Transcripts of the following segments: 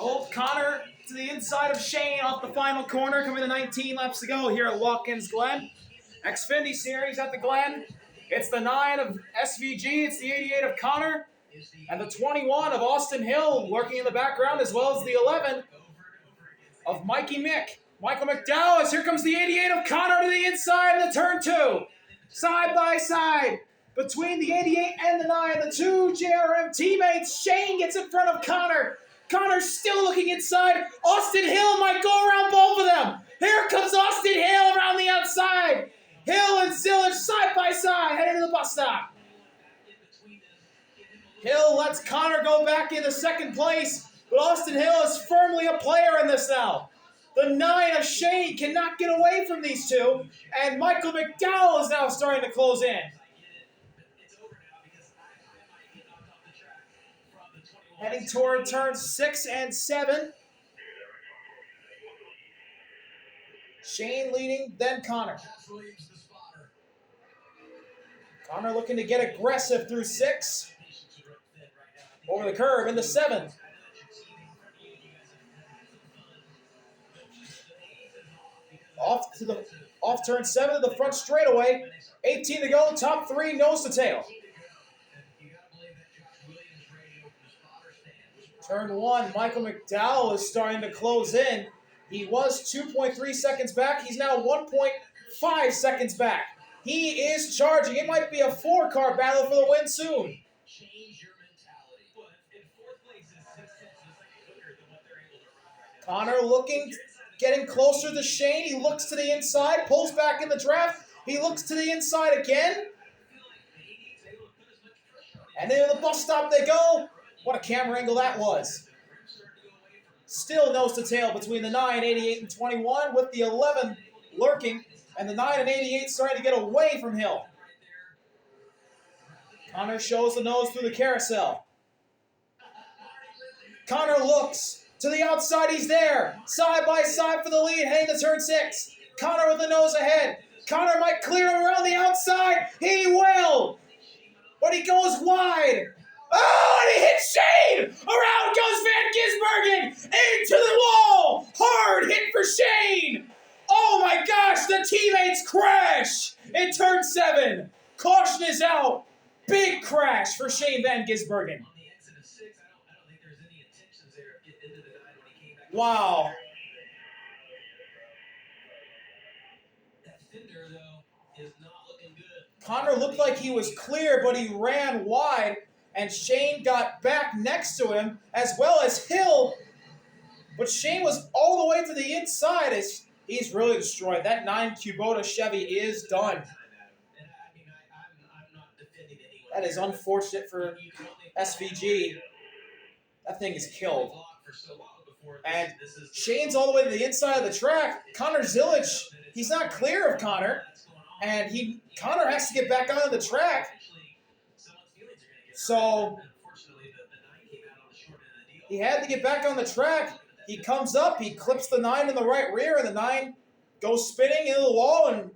Oh, Connor to the inside of Shane off the final corner, coming to 19 laps to go here at Watkins Glen. Xfinity Series at the Glen. It's the 9 of SVG, it's the 88 of Connor, and the 21 of Austin Hill working in the background, as well as the 11 of Mikey Mick. Michael McDowell, here comes the 88 of Connor to the inside of the turn 2. Side by side, between the 88 and the 9, the two JRM teammates. Shane gets in front of Connor. Connor's still looking inside. Austin Hill might go around both of them. Here comes Austin Hill around the outside. Hill and Zillage side by side, heading to the bus stop. Hill lets Connor go back into second place, but Austin Hill is firmly a player in this now. The 9 of Shane cannot get away from these two, and Michael McDowell is now starting to close in. Heading toward turns 6 and 7. Shane leading, then Connor. Connor looking to get aggressive through 6. Over the curve into 7. Off turn 7 to the front straightaway. 18 to go, top 3, nose to tail. Turn 1, Michael McDowell is starting to close in. He was 2.3 seconds back. He's now 1.5 seconds back. He is charging. It might be a 4-car battle for the win soon. Connor looking, getting closer to Shane. He looks to the inside, pulls back in the draft. He looks to the inside again. And then to the bus stop they go. What a camera angle that was. Still nose to tail between the 9, 88, and 21, with the 11 lurking, and the 9 and 88 starting to get away from Hill. Connor shows the nose through the carousel. Connor looks to the outside, he's there. Side by side for the lead, heading to turn 6. Connor with the nose ahead. Connor might clear him around the outside. He will. But he goes wide. Oh, and he hits Shane! Around goes Van Gisbergen! Into the wall! Hard hit for Shane! Oh my gosh, the teammates crash in turn 7. Caution is out. Big crash for Shane Van Gisbergen. Wow. Connor looked like he was clear, but he ran wide. And Shane got back next to him, as well as Hill. But Shane was all the way to the inside as he's really destroyed. That 9 Kubota Chevy is done. That is unfortunate for SVG. That thing is killed. And Shane's all the way to the inside of the track. Connor Zillage, he's not clear of Connor. And Connor has to get back onto the track. So he had to get back on the track. He comes up, he clips the 9 in the right rear, and the 9 goes spinning into the wall and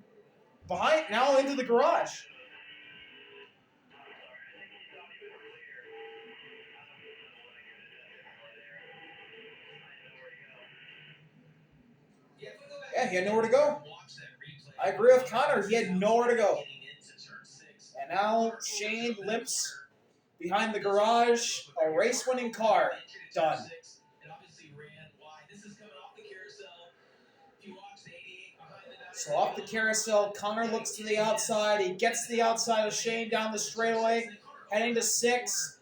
behind, now into the garage. Yeah, he had nowhere to go. I agree with Connor. He had nowhere to go. And now Shane limps behind the garage, a race-winning car, done. So off the carousel, Connor looks to the outside. He gets to the outside of Shane down the straightaway, heading to 6.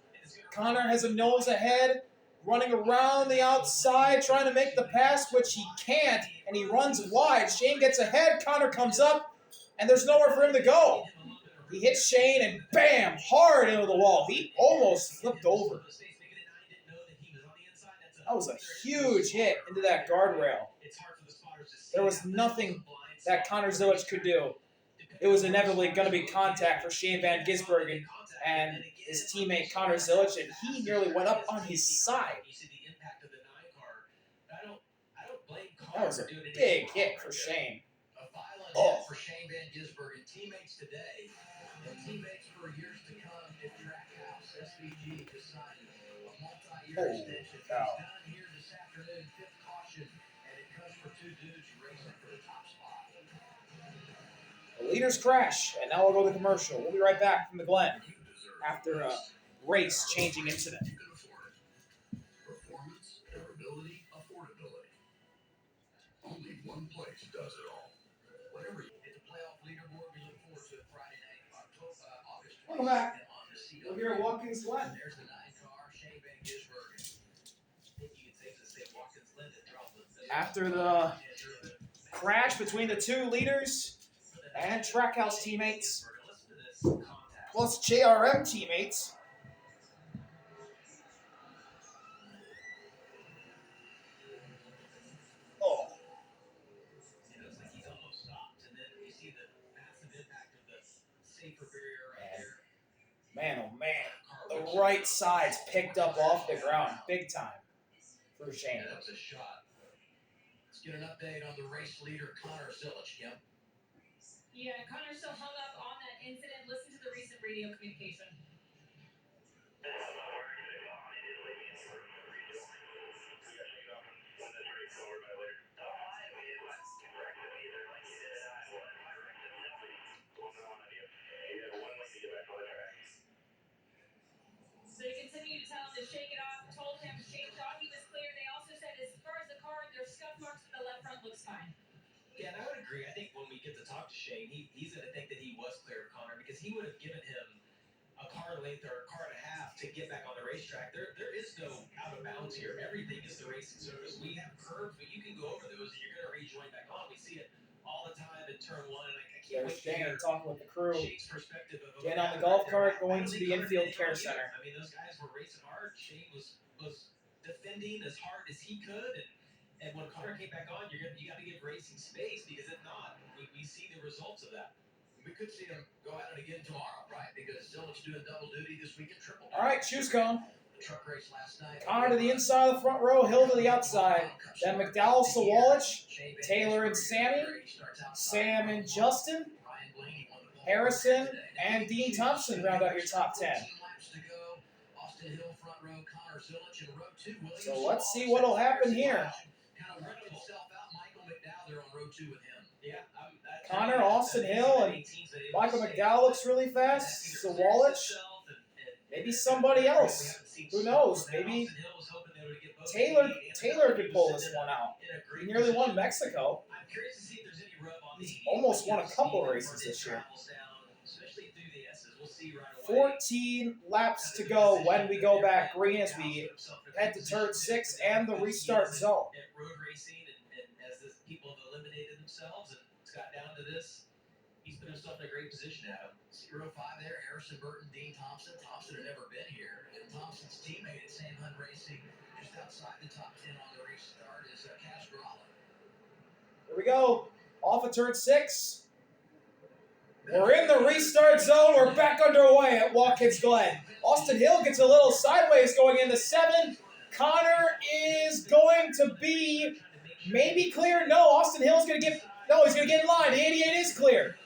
Connor has a nose ahead, running around the outside, trying to make the pass, which he can't, and he runs wide. Shane gets ahead, Connor comes up, and there's nowhere for him to go. He hits Shane and bam, hard into the wall. He almost flipped over. That was a huge hit into that guardrail. There was nothing that Connor Zillage could do. It was inevitably going to be contact for Shane Van Gisbergen and his teammate Connor Zillage, and he nearly went up on his side. That was a big hit for Shane. Oh. The leaders crash, and now we'll go to commercial. We'll be right back from the Glen after a race-changing incident. Performance, durability, affordability. Only one place does it all. Whatever you hit the playoff leaderboard, we look forward to it Friday night, August 20th. Welcome back. We're here at Watkins Glen. There's the 9-car Shane Van Gisbergen. I think you could safely say Watkins Glen that dropped the After the crash between the two leaders and Trackhouse teammates, plus JRM teammates. Oh. It's like he's almost stopped, and then you see the massive impact of the safer barrier right there. Man, oh man. The right side's picked up off the ground big time for Shane. That was a shot. Let's get an update on the race leader, Connor Zilich, Kim. Yeah, Connor still hung up on that incident. Listen to the recent radio communication. So you continue to tell him to shake it off. Told him Shane thought he was clear. They also said as far as the car, there's scuff marks in the left front looks fine. Yeah, and I would agree. I think when we get to talk to Shane, he's going to think that he was clear of Connor because he would have given him a car length or a car and a half to get back on the racetrack. There is no out of bounds here. Everything is the racing surface. We have curves, but you can go over those and you're going to rejoin back on. We see it all the time in turn one, and I can't There's wait to Shane hear talking with the crew. Shane's perspective of Getting on the golf cart, going to the infield care center. I mean, those guys were racing hard. Shane was defending as hard as he could, and when Connor came back on, you got to give racing space because if not, we see the results of that. We could see him go at it again tomorrow, right? Because Zilich doing double duty this week and triple duty. All right, shoes cone. The truck race last night. Connor to the inside of the front row, Hill to the outside. Then McDowell, Sawalich, Taylor and Sammy, Sam and Justin, Harrison and Dean Thompson round out your top 10. So let's see what'll happen here. Connor, Austin Hill, and Michael McDowell looks really fast. Sawalich, maybe somebody else. Who knows? Maybe Taylor could pull this one out. He nearly won Mexico. He's almost won a couple races this year. 14 laps to go when we go back green as we head to turn 6 and the restart zone. Road racing and as the people have eliminated themselves and it's got down to this, he's put himself in a great position, Adam. 0-5 there, Harrison Burton, Dean Thompson. Thompson had never been here. And Thompson's teammate at Sam Hunt Racing, just outside the top 10 on the restart, is Cash Gralla. Here we go. Off of turn 6. We're in the restart zone. We're back underway at Watkins Glen. Austin Hill gets a little sideways going into 7. Connor is going to be maybe clear. No, Austin Hill's going to get... No, he's going to get in line. The 88 is clear.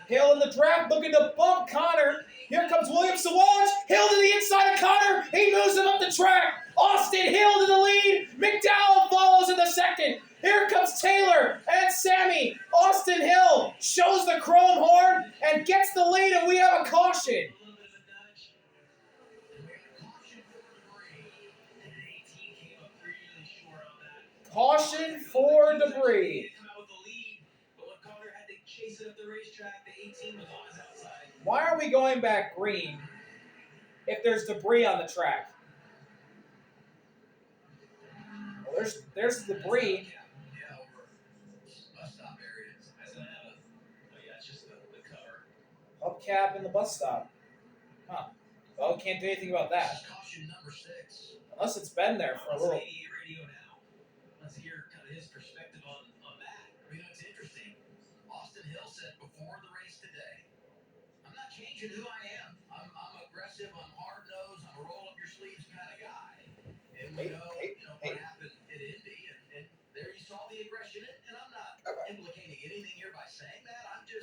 Hill in the draft looking to bump Connor. Here comes William Sawalich. Hill to the inside of Connor. He moves him up the track. Austin Hill to the lead. McDowell follows in the second. Here comes Taylor and Sammy. Austin Hill shows the chrome horn and gets the lead, and we have a caution. Caution for debris. Why are we going back green if there's debris on the track? Well, there's debris. Hubcap in the bus stop. Huh. Well, we can't do anything about that. Unless it's been there for a little. Let's hear kind of his perspective on that. I mean, it's interesting. Austin Hill said before the race today, I'm not changing who I am. I'm aggressive, I'm hard-nosed, I'm a roll-up-your-sleeves kind of guy. And we know what happened at Indy, and there you saw the aggression, and I'm not implicating anything here by saying that. I'm just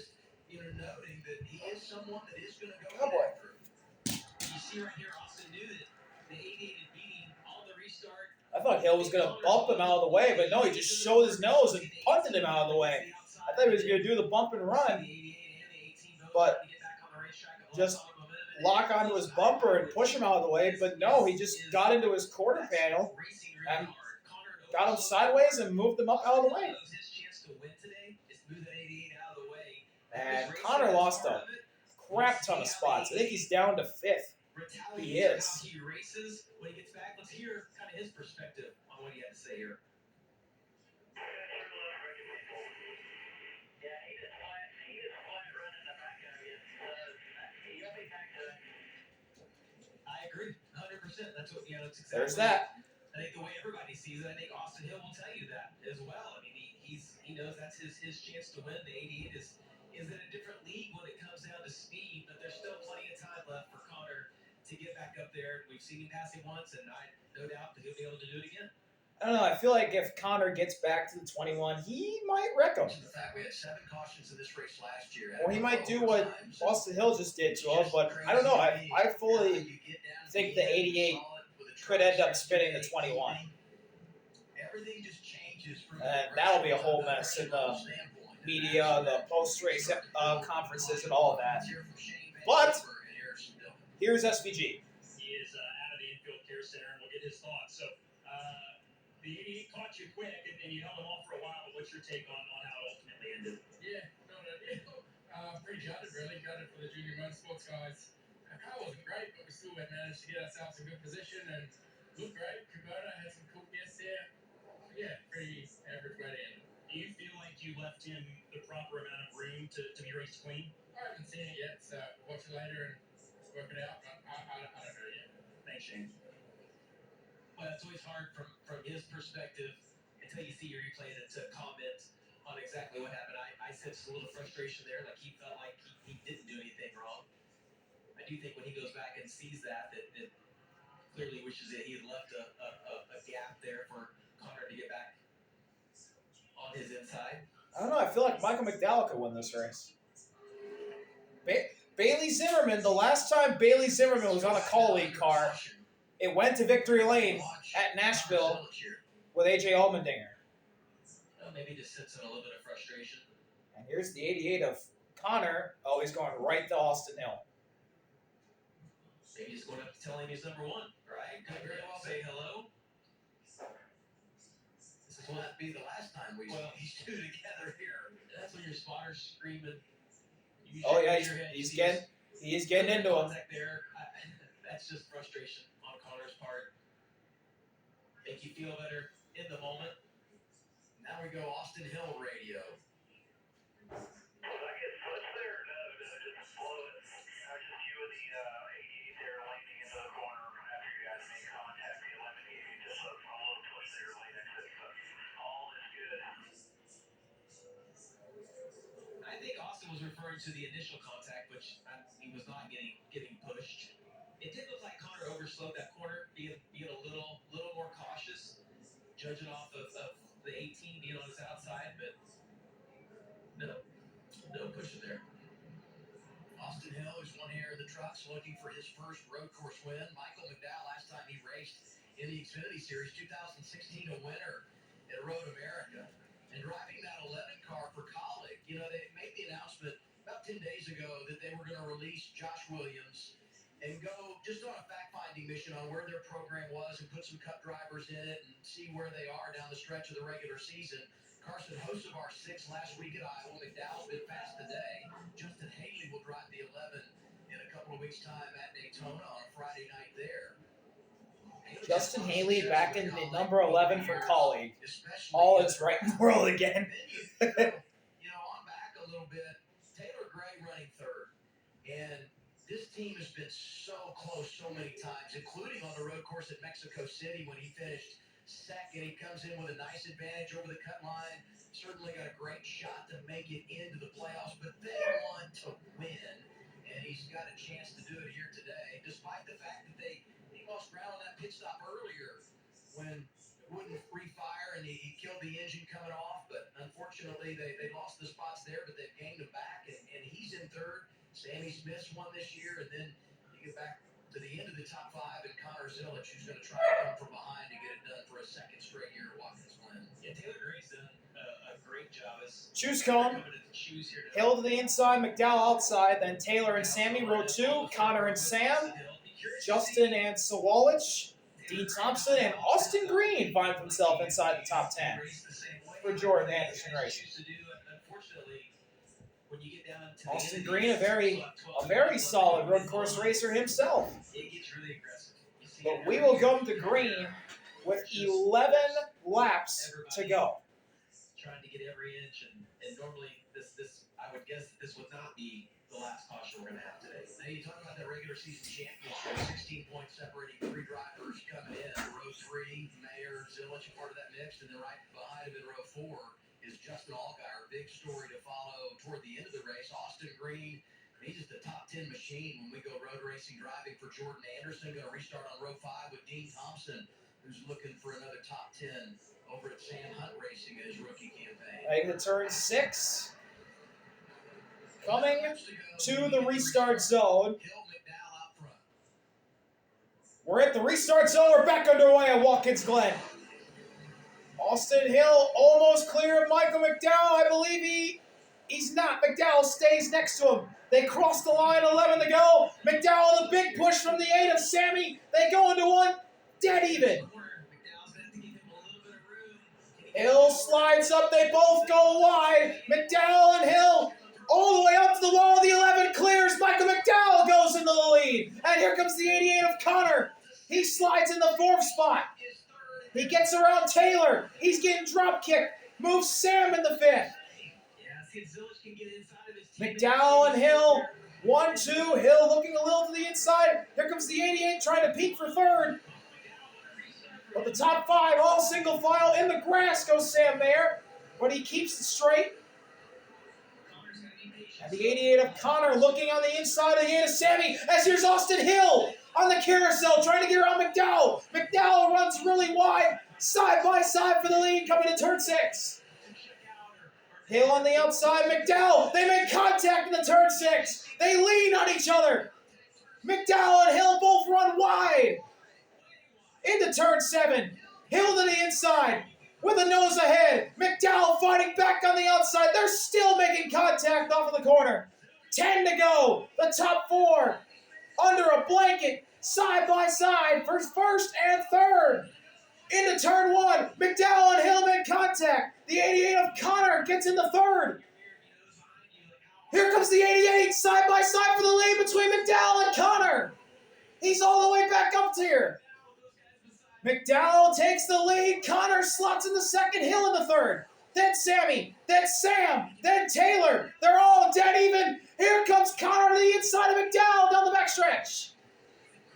noting that he is someone that is going to go Oh, boy. after him. You see right here, Austin knew that the 88 had beat him on the restart. I thought Hill was going to bump him out of the way, but no, he just showed his nose and punted him out of the way. I thought he was going to do the bump and run, but just lock onto his bumper and push him out of the way. But no, he just got into his quarter panel and got him sideways and moved him up out of the way. And Connor lost a crap ton of spots. I think he's down to 5th. He is. He races when he gets back. Let's hear kind of his perspective on what he had to say here. I agree, 100%. That's what that's exactly. There's that. I think the way everybody sees it, I think Austin Hill will tell you that as well. I mean, he knows that's his chance to win. The 88 is in a different league when it comes down to speed, but there's still plenty of time left for Connor to get back up there. We've seen him pass him once, and I no doubt that he'll be able to do it again. I don't know. I feel like if Connor gets back to the 21, he might wreck him. The fact we had 7 cautions in this race last year. Or he might do what Austin Hill just did to him, but I don't know. I fully think the 88 could end up spinning the 21. Everything just changes from and that'll be a whole mess in the media, the post-race conferences, and all of that. But here's SVG. He is out of the infield care center, and we'll get his thoughts. So the 88 caught you quick, and you held him off for a while. But what's your take on how it ultimately ended? Pretty gutted, really. Gutted for the junior motorsports guys. Our car wasn't great, but we still managed to get ourselves in good position and looked great. Kubota had some cool guests there. Yeah, pretty average way to end it. Do you feel like you left him the proper amount of room to be raced clean? I haven't seen it yet, so watch it later and work it out, but I don't know yet. Thanks, Shane. Well, it's always hard from his perspective until you see your replay to comment on exactly what happened. I sensed a little frustration there, like he felt like he didn't do anything wrong. I do think when he goes back and sees that clearly wishes that he had left a gap there for Connor to get back on his inside. I don't know. I feel like Michael McDowell could win this race. Bailey Zimmerman, the last time Bailey Zimmerman was on a colleague car, it went to victory lane at Nashville with A.J. Allmendinger. Well, maybe just sits in a little bit of frustration. And here's the 88 of Connor. Oh, he's going right to Austin Hill. Maybe just going up to tell him he's number 1, right? Could very well say hello. This will not be the last time we see these two together here. That's when your spotter's screaming. Oh yeah, he's getting into him. There. That's just frustration on Connor's part. Make you feel better in the moment. Now we go Austin Hill radio. I think Austin was referring to the initial contact, which he was not getting pushed. It did look like Connor overslowed that corner, being a little more cautious, judging off of the 18 being on his outside, but no pushing there. Austin Hill is one here in the trucks looking for his first road course win. Michael McDowell, last time he raced in the Xfinity Series, 2016, a winner at Road America. And driving that 11 car for Colleague, they made the announcement about 10 days ago that they were going to release Josh Williams and go just on a fact-finding mission on where their program was and put some Cup drivers in it and see where they are down the stretch of the regular season. Carson, host of our 6 last week at Iowa, McDowell's been fast today. Justin Haley will drive the 11 in a couple of weeks' time at Daytona on a Friday night there. Justin Haley back in the number 11 for Colleague. All is right in the world again. On back a little bit, Taylor Gray running 3rd. And this team has been so close so many times, including on the road course at Mexico City when he finished 2nd. He comes in with a nice advantage over the cut line. Certainly got a great shot to make it into the playoffs, but they want to win. And he's got a chance to do it here today, despite the fact that he lost ground on that pit stop earlier when it wouldn't refire and he killed the engine coming off. But unfortunately, they lost the spots there, but they've gained them back, and he's in third. Sammy Smith's won this year, and then you get back to the end of the top 5, and Connor Zilic, who's going to try to come from behind to get it done for a second straight year at Watkins Glen. Yeah, Taylor Gray's done a great job as Choose cone. Hill to the inside, McDowell outside, then Taylor and Sammy, row 2, Connor and Sam, Justin and Sawalich, Dean Thompson, and Austin Green finds himself inside the top 10 for Jordan Anderson Racing. Austin Green, a very solid road course racer himself. But we will go to Green with 11 laps to go. Trying to get every inch, and normally I would guess that this would not be the last caution we're going to have today. Now you talk about that regular season championship, 16 points separating 3 drivers coming in. Row 3, Mayer, Zilic, part of that mix, and then right behind him in row 4 is Justin Allgaier. Big story to follow toward the end of the race. Austin Green, he's just a top 10 machine when we go road racing driving for Jordan Anderson. Going to restart on row 5 with Dean Thompson, who's looking for another top 10 over at Sam Hunt Racing in his rookie campaign. Heading to turn 6. Coming to the restart zone. We're at the restart zone. We're back underway at Watkins Glen. Austin Hill almost clear of Michael McDowell. I believe he's not. McDowell stays next to him. They cross the line, 11 to go. McDowell, the big push from the 8 of Sammy. They go into one, dead even. Hill slides up. They both go wide. McDowell and Hill all the way up to the wall. The 11 clears. Michael McDowell goes into the lead. And here comes the 88 of Connor. He slides in the 4th spot. He gets around Taylor. He's getting drop kicked. Moves Sam in the 5th. McDowell and Hill. 1-2. Hill looking a little to the inside. Here comes the 88 trying to peek for 3rd. But the top 5, all single file. In the grass goes Sam Mayer. But he keeps it straight. And the 88 of Connor looking on the inside of the 8 of Sammy. As here's Austin Hill on the carousel trying to get around McDowell. McDowell runs really wide. Side by side for the lead coming to turn 6. Hill on the outside. McDowell. They make contact in the turn 6. They lean on each other. McDowell and Hill both run wide. Into turn 7. Hill to the inside with a nose ahead. McDowell fighting back on the outside. They're still making contact off of the corner. 10 to go. The top 4 under a blanket, side by side for 1st and 3rd. Into turn 1. McDowell and Hill make contact. The 88 of Connor gets into 3rd. Here comes the 88 side by side for the lead between McDowell and Connor. He's all the way back up here. McDowell takes the lead. Connor slots in the 2nd. Hill in the 3rd. Then Sammy. Then Sam. Then Taylor. They're all dead even. Here comes Connor to the inside of McDowell down the backstretch.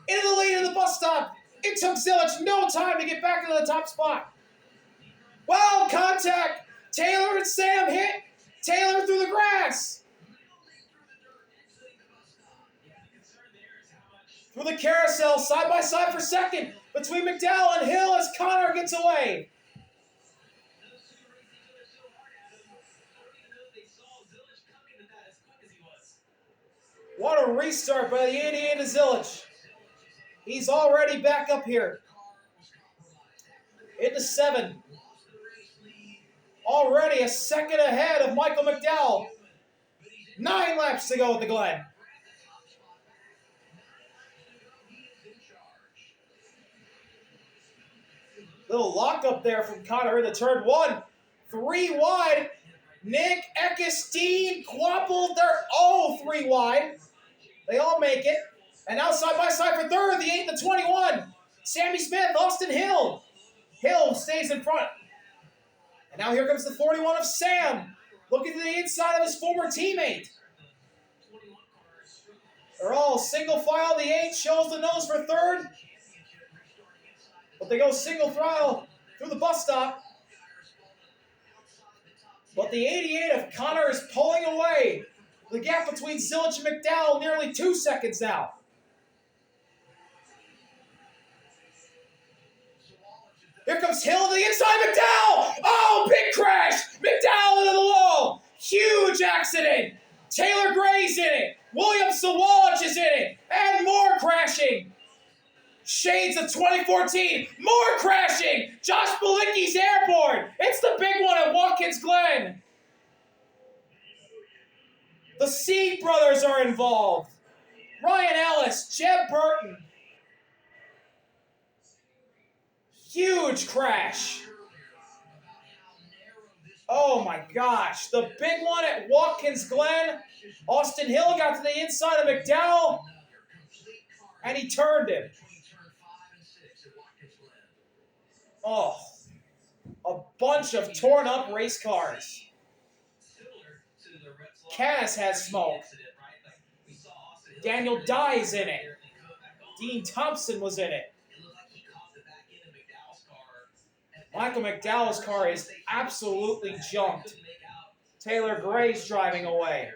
Into the lead of the bus stop. It took Zilic no time to get back into the top spot. Wow, contact. Taylor and Sam hit. Taylor through the grass. Through the carousel, side by side for 2nd. Between McDowell and Hill as Connor gets away. What a restart by the 88 of Zilic. He's already back up here. Into 7. Already a 2nd ahead of Michael McDowell. 9 laps to go at the Glen. Little lockup there from Connor into turn 1. 3 wide. Nick, Eckes, Dean, Quapple, they're all 3 wide. They all make it. And now side by side for 3rd, the 8 and the 21. Sammy Smith, Austin Hill. Hill stays in front. And now here comes the 41 of Sam. Looking to the inside of his former teammate. They're all single file. The 8 shows the nose for 3rd. But they go single file through the bus stop. But the 88 of Connor is pulling away. The gap between Zilic and McDowell nearly 2 seconds now. Here comes Hill to the inside. McDowell! Oh, big crash! McDowell into the wall! Huge accident! Taylor Gray's in it. William Sawalich is in it. And more crashing. Shades of 2014. More crashing. Josh Bilicki's airborne. It's the big one at Watkins Glen. The Sieg brothers are involved. Ryan Ellis, Jeb Burton. Huge crash. Oh my gosh. The big one at Watkins Glen. Austin Hill got to the inside of McDowell, and he turned him. Oh, a bunch of torn up race cars. Cass has smoke. Daniel Dye's in it. Dean Thompson was in it. Michael McDowell's car is absolutely junked. Taylor Gray's driving away.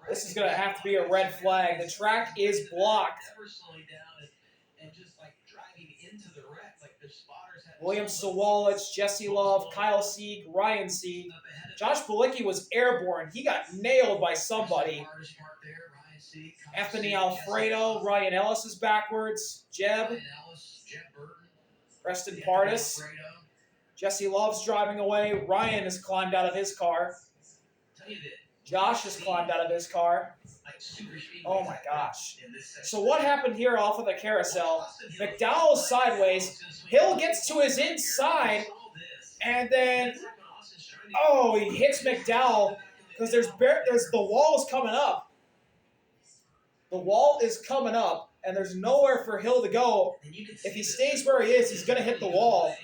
This is going to have to be a red flag. The track is blocked. William Sawalich, Jesse Love, Kyle Sieg, Ryan Sieg. Josh Bilicki was airborne. He got nailed by somebody. Anthony Alfredo, Ryan Ellis is backwards. Jeb. Preston Pardis. Jesse Love's driving away. Ryan has climbed out of his car. Josh has climbed out of his car. Oh my gosh. So what happened here off of the carousel? McDowell's sideways. Hill gets to his inside. And then, oh, he hits McDowell because there's the wall is coming up. The wall is coming up, and there's nowhere for Hill to go. If he stays where he is, he's going to hit the wall.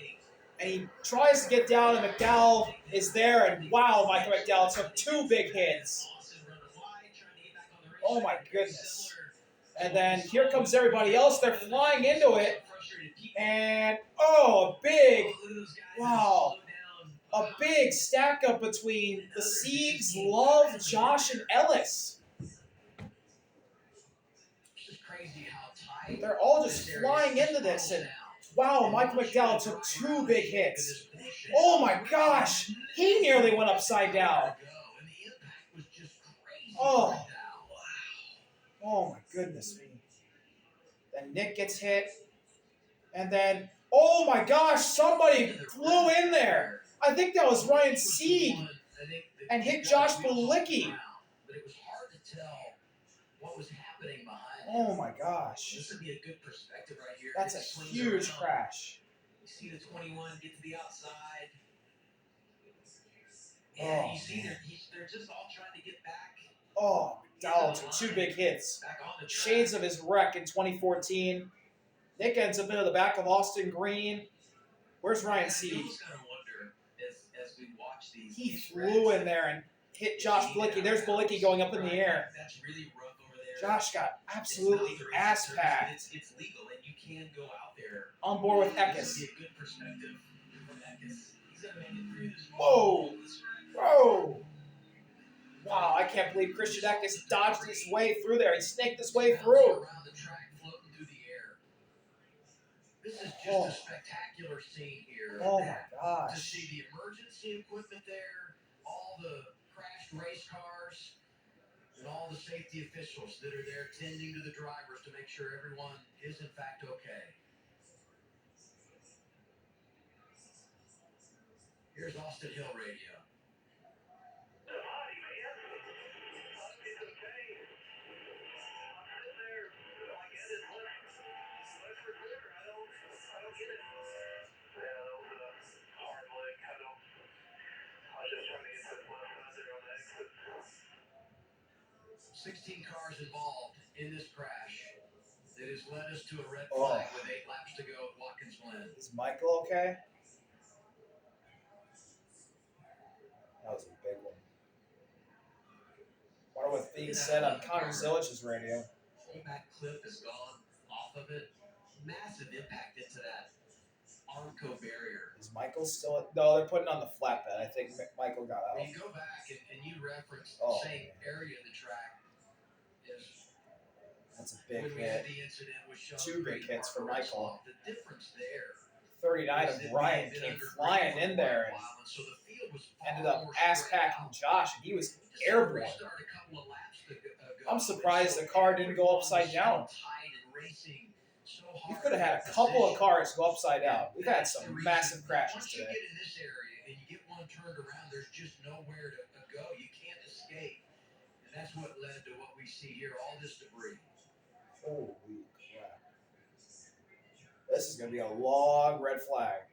And he tries to get down, and McDowell is there, and wow, Michael McDowell took 2 big hits. Oh my goodness. And then here comes everybody else. They're flying into it. And, oh, a big, wow, a big stack up between the Siegs, Love, Josh, and Ellis. They're all just flying into this, and wow, Michael McDowell took 2 big hits. Oh my gosh, he nearly went upside down. Oh, oh my goodness me. Then Nick gets hit, and then, oh my gosh, somebody flew in there. I think that was Ryan Sieg, and hit Josh Bilicki. Oh my gosh. This would be a good perspective right here. That's a huge crash. You see the 21 get to the outside. Oh, And you see they're just all trying to get back. Oh, McDowell took 2 big hits. Shades of his wreck in 2014. Nick ends up into the back of Austin Green. Where's Ryan Sieg? He flew in there and hit Josh Bilicki. There's Bilicki going up in the air. That's really rough over there. Josh got absolutely ass-packed. It's legal, and you can go out there. On board with Eckes. This would be a good perspective from Eckes. He's got to make it through this. Whoa! Whoa! Wow, I can't believe Christian Eckes dodged his way through there. He snaked his way through. Around the track, floating through the air. This is just a spectacular scene here. Oh my To gosh. see the emergency equipment there, all the crashed race cars, and all the safety officials that are there tending to the drivers to make sure everyone is in fact okay. Here's Austin Hill Radio. Sixteen cars involved in this crash. It has led us to a red flag with 8 laps to go at Watkins Glen. Is Michael okay? That was a big one. Wonder what's being said on Connor Zilich's radio. Whole back clip is gone off of it. Massive impact into that Armco barrier. Is Michael still? No, they're putting on the flatbed. I think Michael got out. When you go back and you reference Oh, the same area of the track is That's a big when we had hit. the incident with Sean 2 big Green, hits for Mark Michael. Rosloff. The difference there 39 of Ryan came flying in there and ended up ass-packing Josh, and he was airborne. I'm surprised the car didn't go upside down. You could have had a couple of cars go upside down. We've had some massive crashes today. Once you get in this area and you get one turned around, there's just nowhere to go. You can't escape. And that's what led to what we see here, all this debris. Holy crap. This is going to be a long red flag.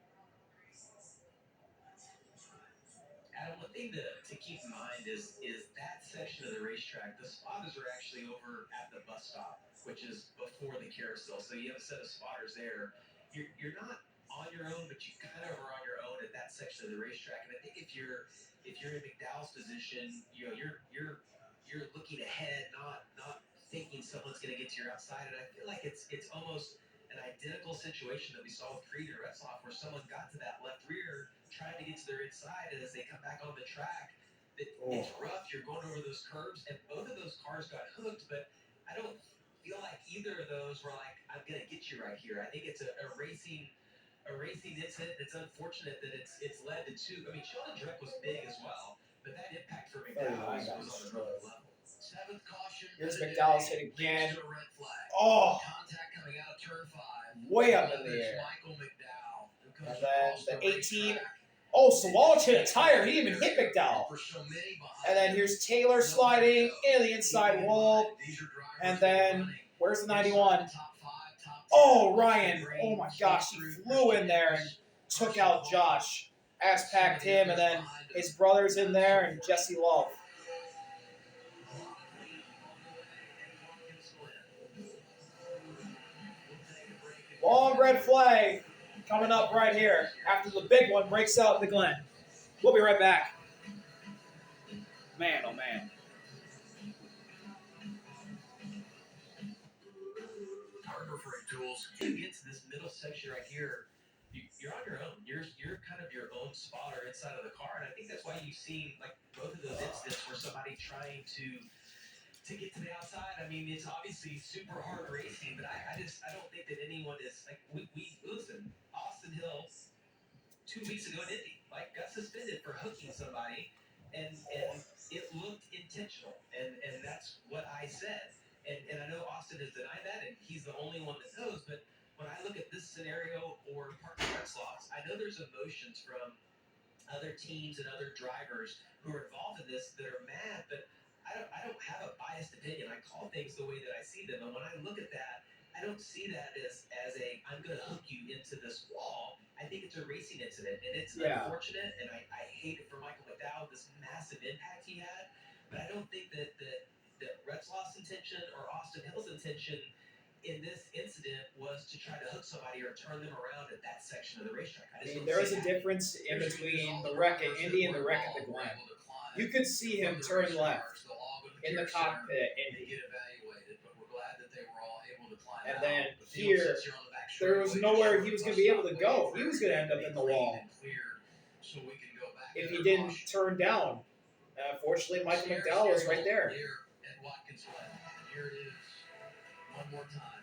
Adam, one thing to keep in mind is that section of the racetrack, the spotters are actually over at the bus stop, which is before the carousel. So you have a set of spotters there. You're not on your own, but you kind of are on your own at that section of the racetrack. And I think if you're in McDowell's position, you know, you're looking ahead, not thinking someone's going to get to your outside. And I feel like it's almost an identical situation that we saw with Creed and Retzloff, where someone got to that left rear, trying to get to their inside, and as they come back on the track, it's rough. You're going over those curves, and both of those cars got hooked, but I don't feel like either of those were like, I'm going to get you right here. I think it's a racing incident. It's unfortunate that it's led to two. I mean, Sheldon Drek was big as well, but that impact for McDowell was on another level. Seventh caution. Here's McDowell's hit again. Red flag. Oh, Contact coming out of turn 5. way up in the air. Michael McDowell, who comes And then across the 18. racetrack. Oh, Sawalch hit a tire. He didn't even hit McDowell. And then here's Taylor sliding into the inside wall. And then, where's the 91? Oh, Ryan. Oh my gosh, he flew in there and took out Josh. Ass-packed him, and then his brother's in there, and Jesse Love. Long red flag coming up right here after the big one breaks out in the Glen. We'll be right back. Man, oh man. Harbor Freight Tools. You get to this middle section right here, you're on your own. You're kind of your own spotter inside of the car, and I think that's why you've seen like both of those incidents where somebody trying to get to the outside. I mean, it's obviously super hard racing, but I don't think that anyone is like we listen. Austin Hill 2 weeks ago in Indy, like got suspended for hooking somebody, and it looked intentional, and that's what I said. And I know Austin has denied that, and he's the only one that knows. But when I look at this scenario or Parker Retzloff, I know there's emotions from other teams and other drivers who are involved in this that are mad, but I don't have a biased opinion. I call things the way that I see them, and when I look at that, I don't see that as a I'm going to hook you into this wall. I think it's a racing incident, and it's unfortunate, and I hate it for Michael McDowell, this massive impact he had, but I don't think that Retzloff's intention or Austin Hill's intention in this incident was to try to hook somebody or turn them around at that section of the racetrack. I mean, there is a difference in between the wreck at Indy and the wreck at the Glen. You could see him turn left in the cockpit at Indy. And then here, there was nowhere he was going to be able to go. He was going to end up in the wall if he didn't turn down. Fortunately, Michael McDowell was right there. Here it is, one more time.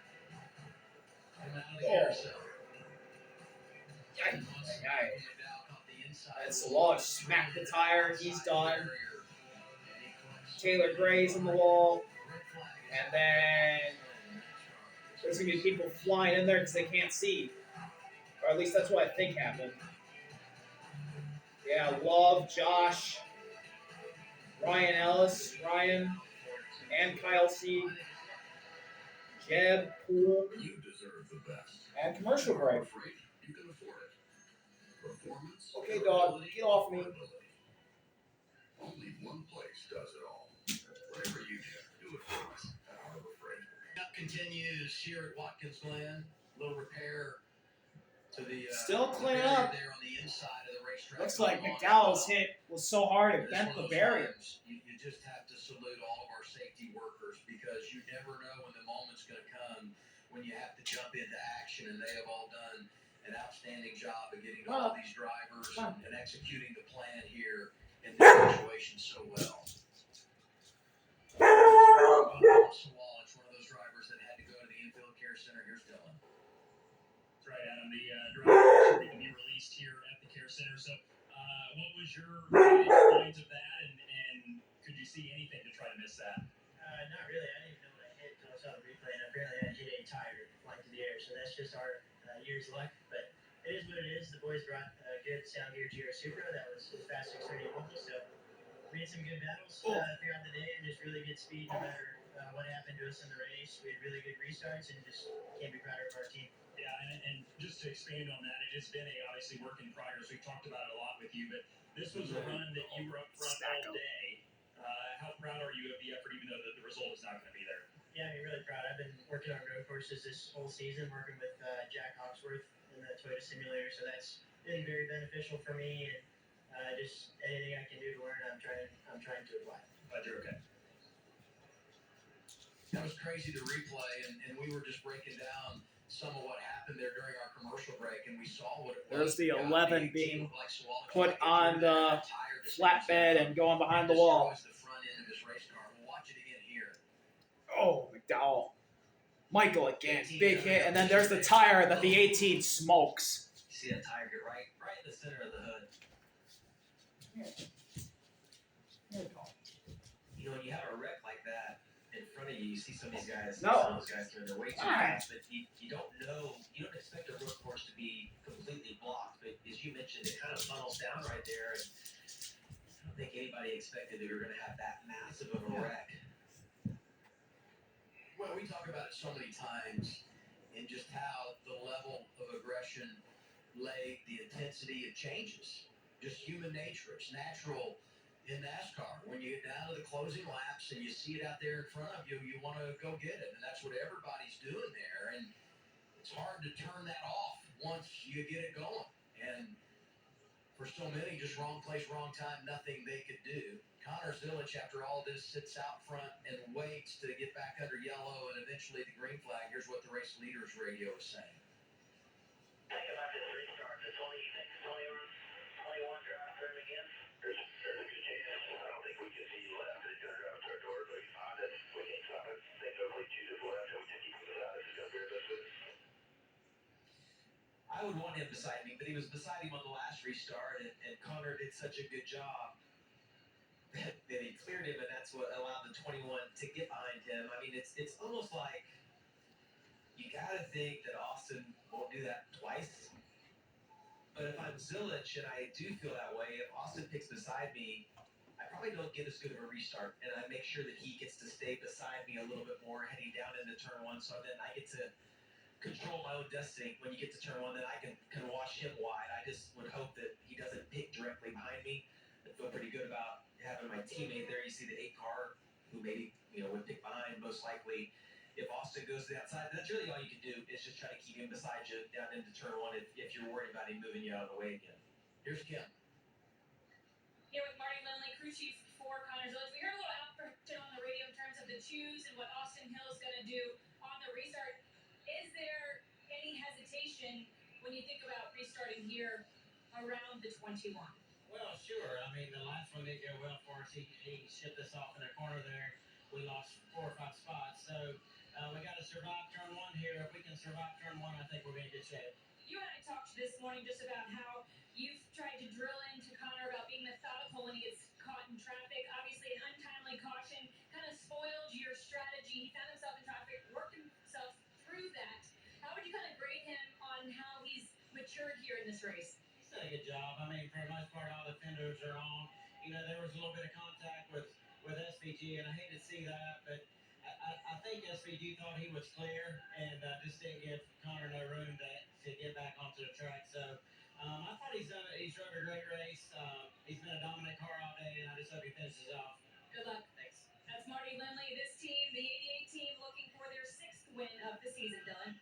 And Sawalch smacked the tire. He's done. Taylor Gray's in the wall. And then there's going to be people flying in there because they can't see. Or at least that's what I think happened. Yeah, Love, Josh, Ryan Ellis, and Kyle C. Jeb, Poole, and commercial break. Okay, dog, get off me. Only one place does it all. Whatever you do it for us at Harbor Freight. Up continues here at Watkins Glen. Little repair to the still clean up. There on the inside of the racetrack. Looks like McDowell's hit was so hard it bent the barrier. You just have to salute all of our safety workers because you never know when the moment's going to come when you have to jump into action, and they have all done an outstanding job of getting to all these drivers and executing the plan here in this situation so well. It's one of those drivers that had to go to the infield care center. Here's Dylan. That's right, Adam. The driver to be released here at the Care Center. So, what was your experience of that, and could you see anything to try to miss that? Not really. I didn't even know what I hit until I saw the replay, and apparently I hit a tire flying through the air. So that's just our year's luck. But it is what it is. The boys brought a good sound gear GR Supra that was as fast as 630 voltage. So we had some good battles throughout the day, and just really good speed no matter what happened to us in the race. We had really good restarts, and just can't be prouder of our team. Yeah, and just to expand on that, it has been obviously work in progress. We've talked about it a lot with you, but this was a run that you were up front all day. How proud are you of the effort, even though the result is not going to be there? Yeah, I'm really proud. I've been working on road courses this whole season, working with Jack Hawksworth in the Toyota simulator, so that's been very beneficial for me, and just anything I can do to learn, I'm trying to apply. Glad you're okay. That was crazy to replay, and we were just breaking down some of what happened there during our commercial break, and we saw what it was. There's the 11 being put on the flatbed and going behind the wall. The front end of his race car. We'll watch it again here. Oh, McDowell. Michael again, big hit, and then there's the tire that the 18 smokes. You see that tire get right in the center of the hood. You know, when you have a wreck like that in front of you, you see some of these guys, some of those guys they're way too fast, but you don't know, you don't expect a road course to be completely blocked, but as you mentioned, it kind of funnels down right there, and I don't think anybody expected that we were going to have that massive of a wreck. Well, we talk about it so many times, and just how the level of aggression, the intensity, it changes. Just human nature. It's natural in NASCAR. When you get down to the closing laps and you see it out there in front of you, you want to go get it. And that's what everybody's doing there. And it's hard to turn that off once you get it going. And for so many, just wrong place, wrong time, nothing they could do. Connor Zilich, after all this, sits out front and waits to get back under yellow and eventually the green flag. Here's what the race leaders radio is saying. Think about this restart. It's only 21 drive turn again. There's a good chance. I don't think we can see left. He's going to drive to our door, but he's behind us. We can't stop it. They totally choose us left, and we just keep him beside us. He's going to bear this with us. I would want him beside me, but he was beside him on the last restart, and Connor did such a good job that he cleared him, and that's what allowed the 21 to get behind him. I mean, it's almost like you got to think that Austin won't do that twice. But if I'm Zilich and I do feel that way, if Austin picks beside me, I probably don't get as good of a restart, and I make sure that he gets to stay beside me a little bit more heading down into turn one, so then I get to control my own destiny. When you get to turn one, then I can watch him wide. I just would hope that he doesn't pick directly behind me. I feel pretty good about having my teammate there. You see the 8 car who maybe would pick behind most likely. If Austin goes to the outside, that's really all you can do is just try to keep him beside you down into turn one if you're worried about him moving you out of the way again. Here's Kim. Here with Marty Lindley, crew chief for Connor Zilich. We heard a little outburst on the radio in terms of the choose and what Austin Hill is going to do on the restart. Is there any hesitation when you think about restarting here around the 21? Well, sure. I mean, the last one didn't go well for us. He shipped us off in the corner there. We lost 4 or 5 spots. So we got to survive turn one here. If we can survive turn one, I think we'll be in good shape. You and I talked this morning just about how you've tried to drill into Connor about being methodical when he gets caught in traffic. Obviously, an untimely caution kind of spoiled your strategy. He found himself in traffic, worked himself through that. How would you kind of grade him on how he's matured here in this race? He's done a good job. I mean, for the most part, all the fenders are on. There was a little bit of contact with SVG, and I hate to see that, but I think SVG thought he was clear and just didn't give Connor no room to get back onto the track. So I thought he's run a great race. He's been a dominant car all day, and I just hope he finishes off. Good luck. Thanks. That's Marty Lindley. This team, the 88 team, looking for their 6th win of the season, Dylan.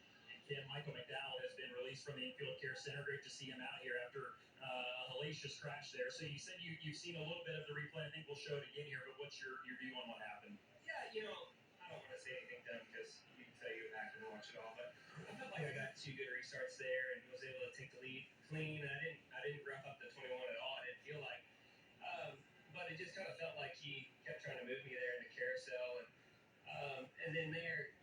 Kim, Michael McDowell has been released from the Infield Care Center. Great to see him out here after a hellacious crash there. So you said you've seen a little bit of the replay. I think we'll show it again here, but what's your view on what happened? Yeah, I don't want to say anything dumb because you can tell you went back and watch it all, but I felt like I got 2 good restarts there and was able to take the lead clean. I didn't rough up the 21 at all. I didn't feel like, but it just kind of felt like he kept trying to move me there in the carousel, and then there,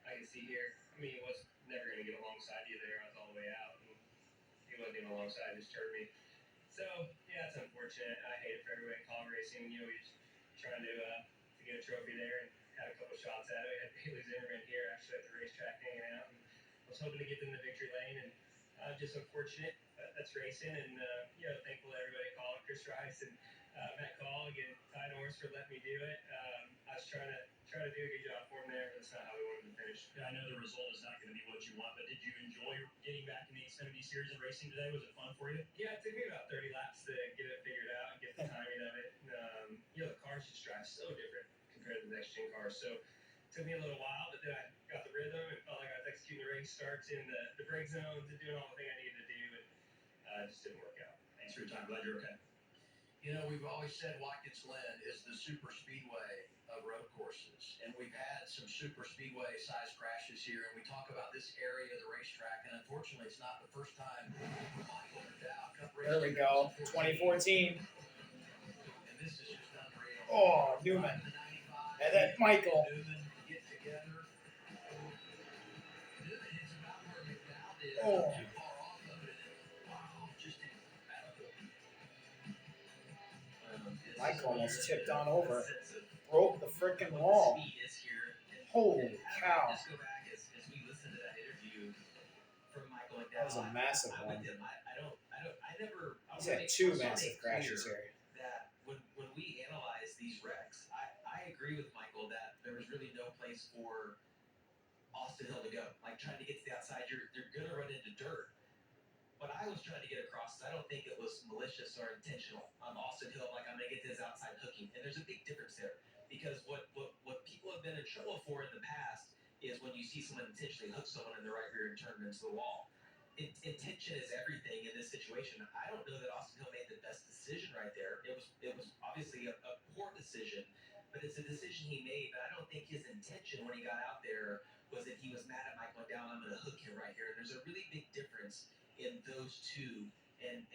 I can see here. I mean, he was never going to get alongside you there. I was all the way he wasn't even alongside, just turned me. So yeah, it's unfortunate. I hate it for everybody in college racing. You know, we just trying to get a trophy there and had a couple shots at it. We had Bailey Zimmerman here actually at the racetrack hanging out, and I was hoping to get them in the victory lane, and just unfortunate. That's racing, and thankful to everybody calling Chris Rice and Matt Collig and Ty Norris for letting me do it. I was trying to do a good job for him there, but that's not how we wanted to finish. Yeah, I know the result is not going to be what you want, but did you enjoy getting back in the Xfinity Series and racing today? Was it fun for you? Yeah, it took me about 30 laps to get it figured out and get the timing of it. The cars just drive so different compared to the next gen cars. So it took me a little while, but then I got the rhythm and felt like I was executing the race starts in the brake zones and doing all the thing I needed to do, and it just didn't work out. Thanks for your time. Glad you're okay. You know, we've always said Watkins Glen is the super speedway of road courses, and we've had some super speedway size crashes here, and we talk about this area of the racetrack, and unfortunately it's not the first time Michael McDowell. There we go. 2014. And this is just unreal. Oh, Newman. And then Michael. Newman get together. Newman hits about where McDowell did. Oh. Too far off of it. Wow, just incredible. Michael almost tipped on over. Broke the frickin' wall. Holy cow. Just go back as we listen to that interview from Michael McDowell. That was a massive one. He's had two massive crashes here. That when we analyze these wrecks, I agree with Michael that there was really no place for Austin Hill to go. Like trying to get to the outside, you're gonna run into dirt. What I was trying to get across is I don't think it was malicious or intentional on Austin Hill. Like I'm gonna get to his outside hooking, and there's a big difference there because what people have been in trouble for in the past is when you see someone intentionally hook someone in the right rear and turn them into the wall. Intention is everything in this situation. I don't know that Austin Hill made the best decision right there. It was obviously a poor decision, but it's a decision he made. But I don't think his intention when he got out there was that he was mad at Michael McDowell. I'm going to hook him right here. And there's a really big difference in those two, and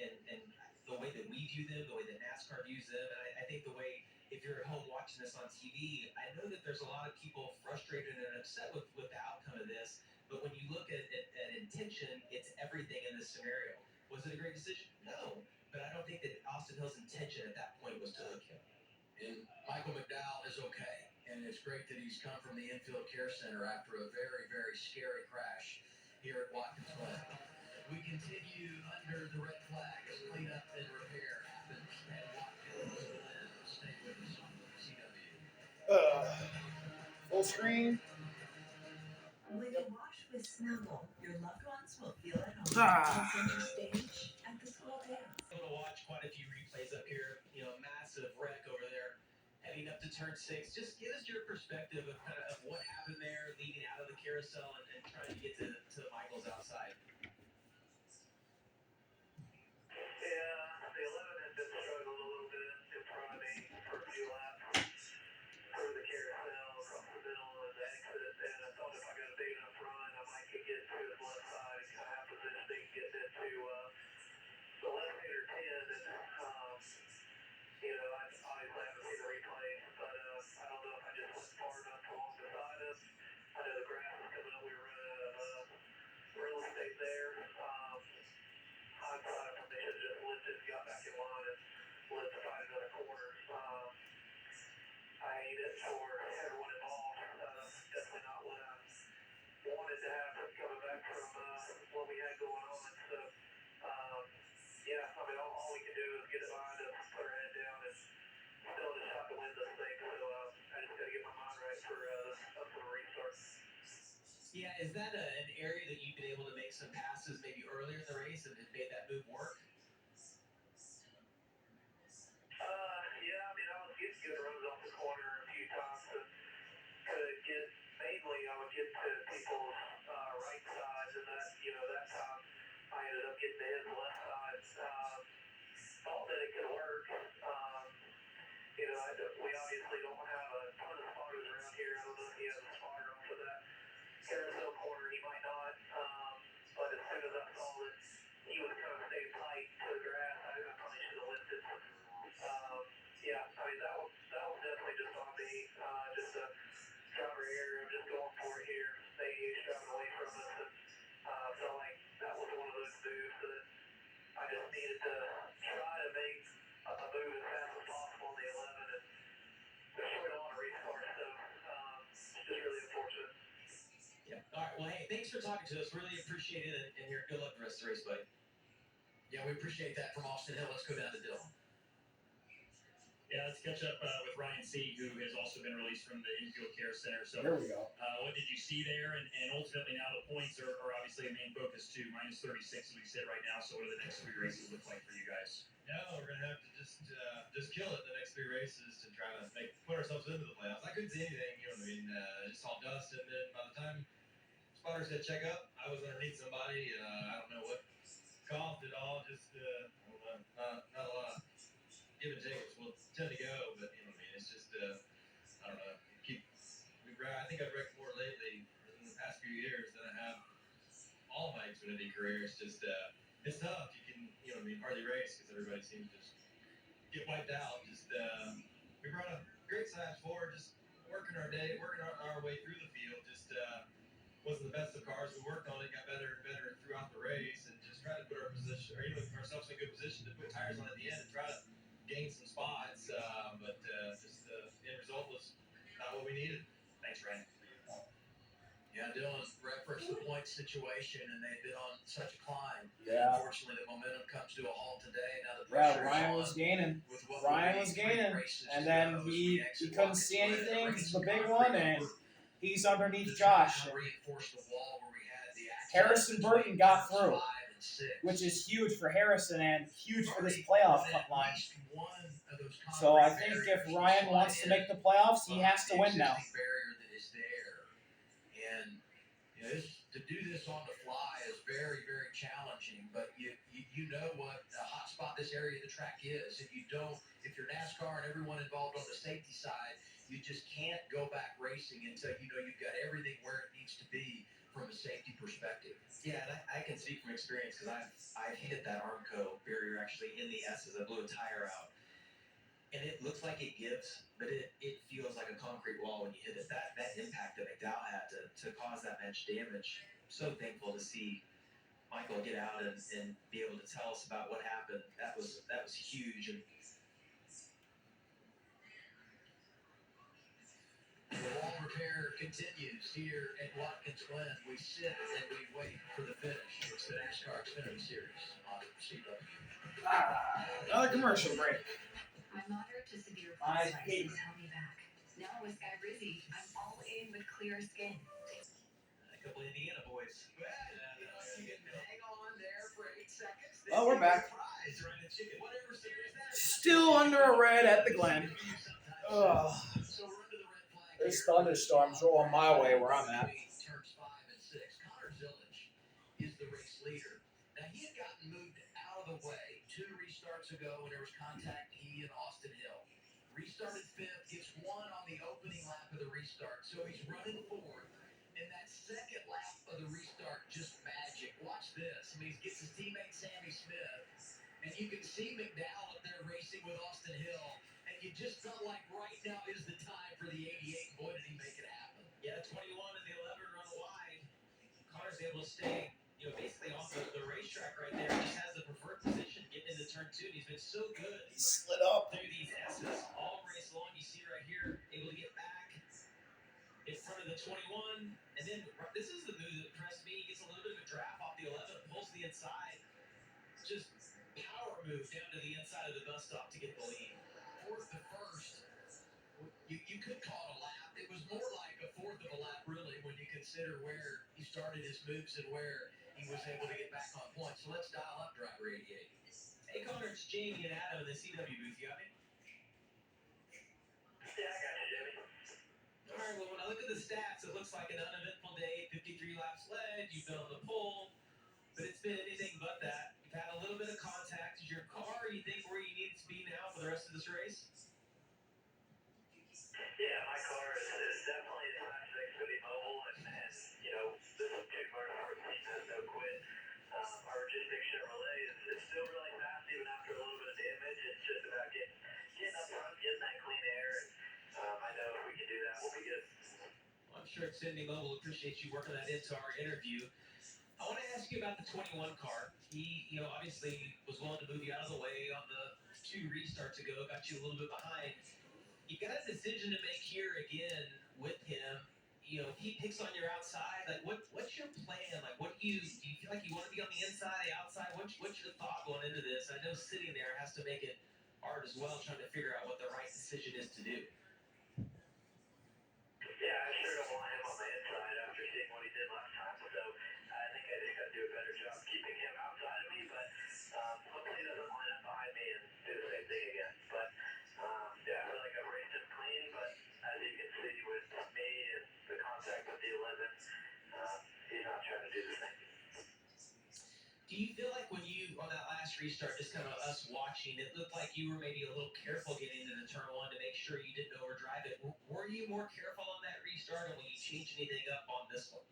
the way that we view them, the way that NASCAR views them, and I think the way, if you're at home watching this on TV, I know that there's a lot of people frustrated and upset with the outcome of this. But when you look at intention, it's everything in this scenario. Was it a great decision? No. But I don't think that Austin Hill's intention at that point was to hook him. And Michael McDowell is okay. And it's great that he's come from the infield care center after a very, very scary crash here at Watkins Glen. We continue under the red flag as cleanup and repair happens at Watkins Glen. Stay with us on CW. Full screen. When you wash with Snuggle, your loved ones will feel at home. Center stage at the school dance. Able to watch quite a few replays up here. Massive wreck over there, heading up to turn 6. Just give us your perspective of kind of what happened there, leading out of the carousel and trying to get to Michael's outside. Yeah, the 11 had been struggling a little bit in front of me for a few laps through the carousel, across the middle, and the exit. And I thought if I got a big enough run, I might could get to his left side and kind of have positioning, getting into the left-hander 10. And, I obviously haven't seen the replays, but I don't know if I just went far enough along beside him. I know the grass was coming up. We were running out of real estate there. Hindsight, I probably should have just lifted, got back in line, and lived to find another corner. I hate it for everyone involved. Definitely not what I wanted to happen coming back from what we had going on. So, all we can do is get it behind us, put our head down, and still just shot to win this thing. So I just got to get my mind right for the restart. Yeah, is that an area that you've been able to make some passes maybe earlier in the race and made that move work? I was getting good runs off the corner a few times, and I would get to people's right sides, and that time I ended up getting to his left side. Thought that it could work. We obviously don't have a ton of spotters around here. I don't know if he has a spotter off of that carousel corner. He might not. But as soon as I saw that he was kind of staying tight to the grass, I probably should have lifted. That was definitely just on me. Just a driver error. I'm just going for it here. 88's driving away from us, and felt like that was one of those moves that thanks for talking to us. Really appreciate it, and here, good luck the rest of the race, buddy. Yeah, we appreciate that from Austin Hill. Let's go down to Dillon. Yeah, let's catch up with Ryan C., who has also been released from the infield care center. So, There we go. what did you see there? And ultimately, now the points are obviously a main focus too. Minus 36 as we sit right now. So, what do the next 3 races look like for you guys? No, we're gonna have to just kill it the next 3 races to try to put ourselves into the playoffs. I couldn't see anything, you know what I mean? Just saw dust, and then by the time spotter said check up, I was underneath somebody, and I don't know what caused it all. Just not a lot of give and take. We'll tend to go, but you know what I mean. It's just I don't know. I think I've wrecked more lately in the past few years than I have all my Xfinity career. It's just it's tough. You can hardly race because everybody seems to just get wiped out. Just we brought a great size forward, just working our way through the field. Just wasn't the best of cars. We worked on it, got better and better throughout the race, and just tried to put ourselves in a good position to put tires on at the end and try to gain some spots. But just the end result was not what we needed. Thanks, Ryan. Yeah, Dylan referenced the point situation, and they've been on such a climb. Yeah. Unfortunately, the momentum comes to a halt today. Now the Yeah, pressure Ryan is was on gaining. with what Ryan will was be 3 gaining, races and to then go as he we exit couldn't Watkins see Glen. anything Bringing because some the big concrete one, and over he's underneath to Josh. try and reinforce the wall where we had the accident Harrison Burton between got turns through, 5 and 6. which is huge for Harrison and huge for this Already playoff at line. least one of those So I concrete think if barriers Ryan slide wants to in make the playoffs, he has to behind win the now. existing barrier that is there. And to do this on the fly is very, very challenging. But you know what a hot spot this area of the track is. If you're NASCAR and everyone involved on the safety side, you just can't go back racing until you know you've got everything where it needs to be from a safety perspective. Yeah, and I can speak from experience because I've hit that Armco barrier actually in the S's. I blew a tire out, and it looks like it gives, but it feels like a concrete wall when you hit it. That impact that McDowell had to cause that much damage. So thankful to see Michael get out and be able to tell us about what happened. That was huge. And the wall repair continues here at Watkins Glen. We sit and we wait for the finish. It's the NASCAR Xfinity Series on CW. Another commercial break. My moderate to severe My psoriasis held me back. Now with Skyrizi, I'm all in with clear skin. a couple Indiana boys. You can hang on there for 8 seconds. Oh, we're back. Whatever series that is. Still under a red at the Glen. Ugh. So we're under the red flag. There's thunderstorms rolling my way where I'm at. Turns 5 and 6. Connor Zillage is the race leader. Now he had gotten moved out of the way 2 restarts ago when there was contact he and Austin Hill. Restarted 5th, gets 1 on the opening lap of the restart. So he's running 4th. And that second lap of the restart, just magic. Watch this. I mean, he gets his teammate Sammy Smith. And you can see McDowell up there racing with Austin Hill. And you just felt like right now is the time for the 88. Boy, did he make it happen. Yeah, 21 and the 11 run wide. Connor's able to stay, basically off the racetrack right there. He just has the preferred position getting into turn 2. And he's been so good. He slid up. Through these S's all race long. You see right here, able to get back in front of the 21. And then this is the move that impressed me. He gets a little bit of a draft off the 11, pulls the inside. Just power move down to the inside of the bus stop to get the lead. 4th to 1st. You could call it a lap. It was more like a 4th of a lap, really, when you consider where he started his moves and where he was able to get back on point. So let's dial up driver 88. Hey, Connor, it's Jamie and Adam in the CW booth. You got me? Yeah, I got you, Jimmy. All right, well, when I look at the stats, it looks like an uneventful day. 53 laps led. You've been on the pole. But it's been anything but that. You've had a little bit of contact. Is your car, you think, where you need it to be now for the rest of this race? Yeah, my car is definitely the Class 6 Xfinity Mobile, and this two motorsport team has no quit. Our logistics Chevrolet is still really fast even after a little bit of damage. It's just about getting up front, getting that clean air, and I know if we can do that, we'll be good. Well, I'm sure Xfinity Mobile appreciates you working that into our interview. I want to ask you about the 21 car. He, obviously was willing to move you out of the way on the 2 restarts ago, got you a little bit behind. You've got a decision to make here again with him. you know, if he picks on your outside, like what's your plan? Like, what do you feel like you want to be on the inside, the outside? What's your thought going into this? I know sitting there has to make it hard as well, trying to figure out what the right decision is to do. Yeah, I sure don't want him on the inside after seeing what he did last time. So I think I just got to do a better job keeping him outside of me. But hopefully he doesn't line up behind me and do the same thing again. But yeah, I feel like I've raced him clean. But as you can see with me and the contact with the 11, he's not trying to do the same. Do you feel like when you, on that last restart, just kind of us watching, it looked like you were maybe a little careful getting into turn one to make sure you didn't overdrive it? Were you more careful on that restart, or will you change anything up on this one?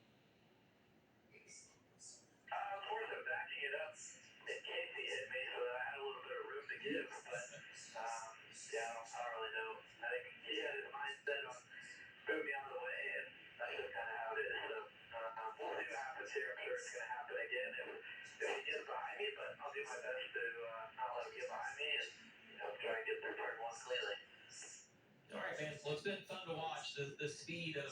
More so backing it up in case he hit me, so that I had a little bit of room to give. But yeah, I don't really know. I think he had his mindset on moving me out of the way, and that's just kind of how it is. So we'll see what happens here. I'm sure it's going to happen again if he gets behind me, but I'll do my best to not let him get behind me and try and get through turn one cleanly. All right, man. Well, it's been fun to watch. The speed of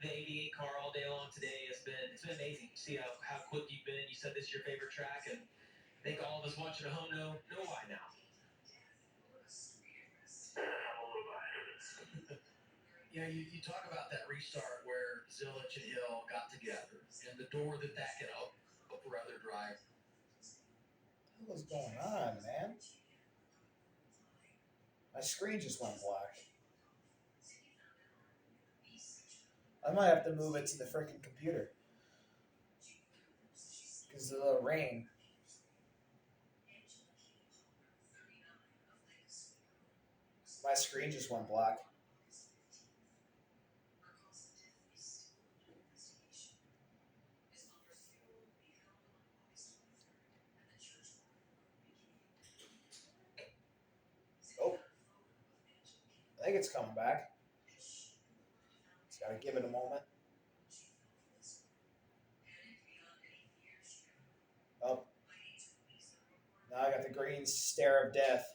the 88 car all day long today it's been amazing. See how quick you've been. You said this is your favorite track, and I think all of us watching at home know why now. Yeah, you talk about that restart where Zilich and Hill got together and the door that can open for other drivers. What was going on, man? My screen just went black. I might have to move it to the freaking computer because of the rain. My screen just went black. Oh, I think it's coming back. Just gotta give it a moment. Oh, now I got the green stare of death.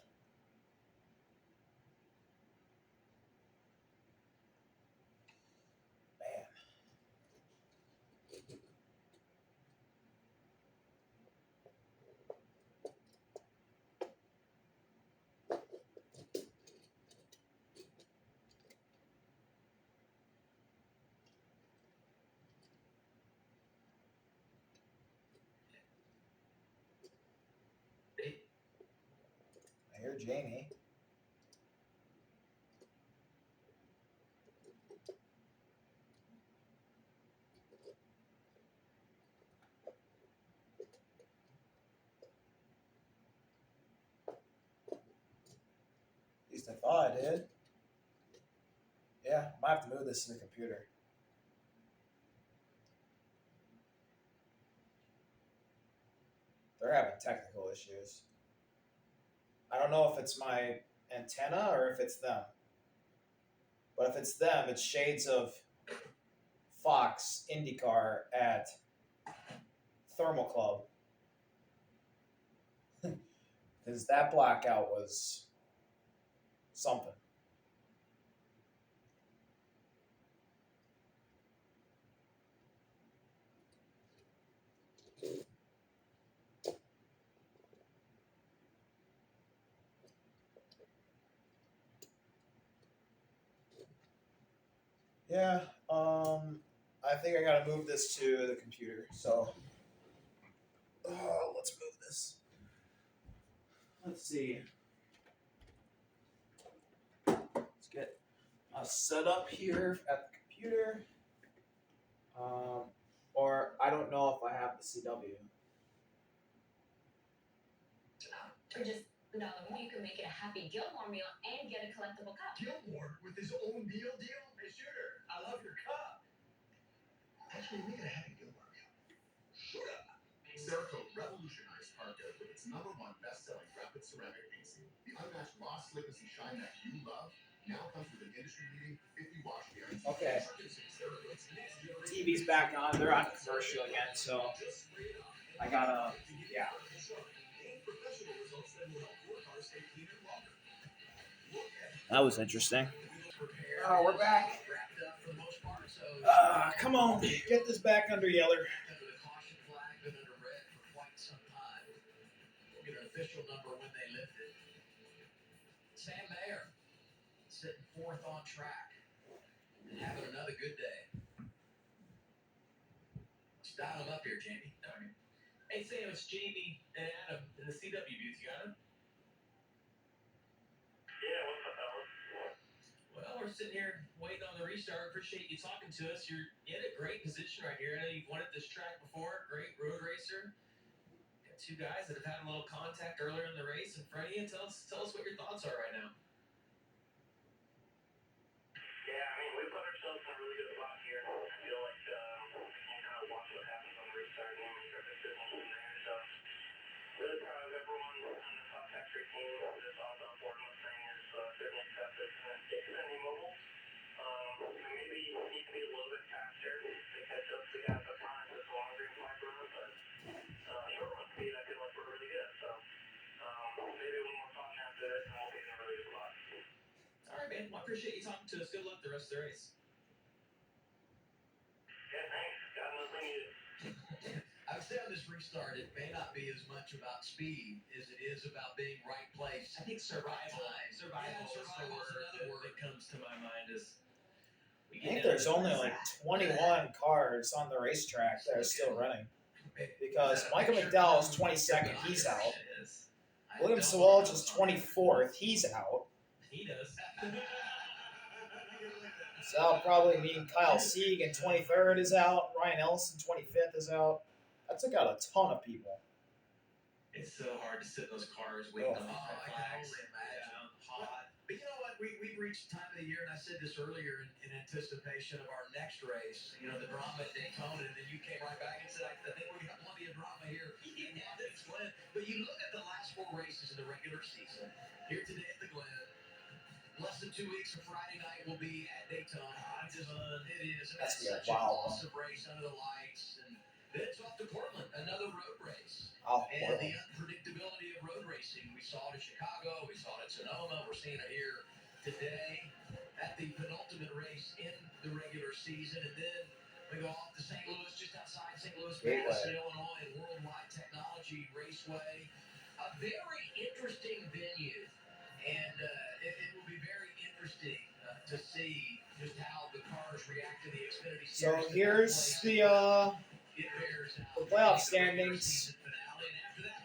Man. I hear Jamie. At least I thought I did. Yeah, might have to move this to the computer. They're having technical issues. I don't know if it's my antenna or if it's them. But if it's them, it's shades of Fox IndyCar at Thermal Club. Because that blackout was something. Yeah, I think I gotta move this to the computer. So, let's move this. Let's see. Let's get set up here at the computer. Or I don't know if I have the CW. Or just $1, you can make it a Happy Gilmore meal and get a collectible cup. Gilmore with his own meal deal? Hey, Shooter, I love your cup. Actually, make it a Happy Gilmore meal. Shooter. Cerakote revolutionized parquet with its #1 best-selling rapid ceramic painting. The unmatched raw slickness and shine that you love now comes with an industry-leading 50-wash guarantee. Okay. TV's back on. They're on commercial again, so I gotta, yeah. That was interesting. Oh, we're back. Come on, get this back under Yeller. Under the caution flag, been under red for quite some time. We'll get an official number when they lift it. Sam Mayer sitting fourth on track and having another good day. Let's dial him up here, Jamie. All right. Hey, Sam, it's Jamie and Adam in the CW booth. You got him? Yeah, what's up, fellas? Well, we're sitting here waiting on the restart. Appreciate you talking to us. You're in a great position right here. I know you've won at this track before. Great road racer. Got two guys that have had a little contact earlier in the race in front of you. Tell us what your thoughts are right now. Yeah, I mean, we put ourselves in a really good spot here. I feel like we can kind of watch what happens on the restart and make our decisions from there. So, really proud of everyone on the South Factory team. This also important thing is certainly accepted Xfinity Mobile. Maybe need to be a little bit faster to catch up to the guys up front. It's a long green flag run, but short run speed, I feel like we're really good. So, maybe one more caution after this, and we'll be in a really good spot. All right, man. Well, I appreciate you talking to us. Good luck the rest of the race. Yeah, thanks. Got nothing needed. I would say on this restart, it may not be as much about speed as it is about being right place. I think survival. Survival Survival is the word another word that comes to my mind. Is I think there's only like 21 cars on the racetrack that are still running. Because Michael McDowell is 22nd, he's out. William Sawalch is 24th, he's out. He does. So that'll probably mean Kyle Sieg in 23rd is out. Ryan Ellison 25th is out. That took out a ton of people. It's so hard to sit in those cars waiting on these I red can flags. only imagine. Yeah, hot. But you know what? We've reached the time of the year, and I said this earlier in anticipation of our next race, you know, the drama at Daytona, and then you came right back and said, I think we got plenty of drama here in Glen. But you look at the last four races in the regular season, here today at the Glen, less than 2 weeks from Friday night will be at Daytona. It is. And That's that's gonna be a such an wild awesome race under the lights. And then it's off to Portland, another road race. Oh, And boy. the unpredictability of road racing. We saw it at Chicago, we saw it at Sonoma, we're seeing it here today at the penultimate race in the regular season. And then we go off to St. Louis, just outside St. Louis, Madison, Illinois, Worldwide Technology Raceway. A very interesting venue. And it will be very interesting to see just how the cars react to the Xfinity Series. So here's the playoff standings.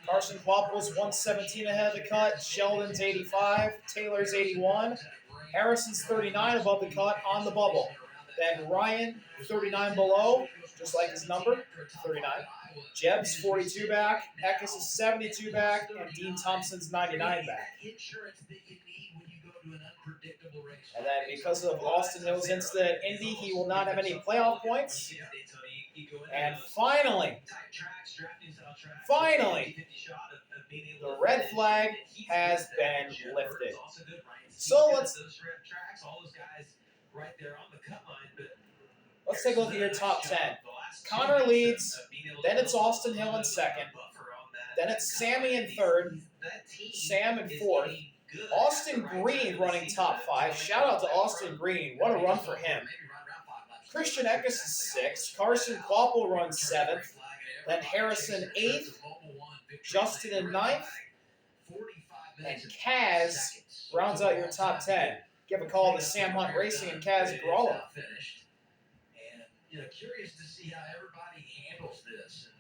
Carson Quapple's 117 ahead of the cut. Sheldon's 85. Taylor's 81. Harrison's 39 above the cut on the bubble. Then Ryan, 39 below, just like his number, 39. Jeb's 42 back. Eckes is 72 back. And Dean Thompson's 99 back. And then because of Austin Hill's incident at Indy, he will not have any playoff points. And finally, the red flag has been lifted. So let's take a look at your top 10. Connor leads, then it's Austin Hill in second, then it's Sammy in third, Sam in fourth, Austin Green running top 5. Shout out to Austin Green. What a run for him. Christian Eckes is 6th. Carson Quapple runs 7th. Then Harrison 8th. Justin in 9th. And Kaz rounds out your top 10. Give a call to Sam Hunt Racing and Kaz Gralla. And curious to see how everybody handles this. And,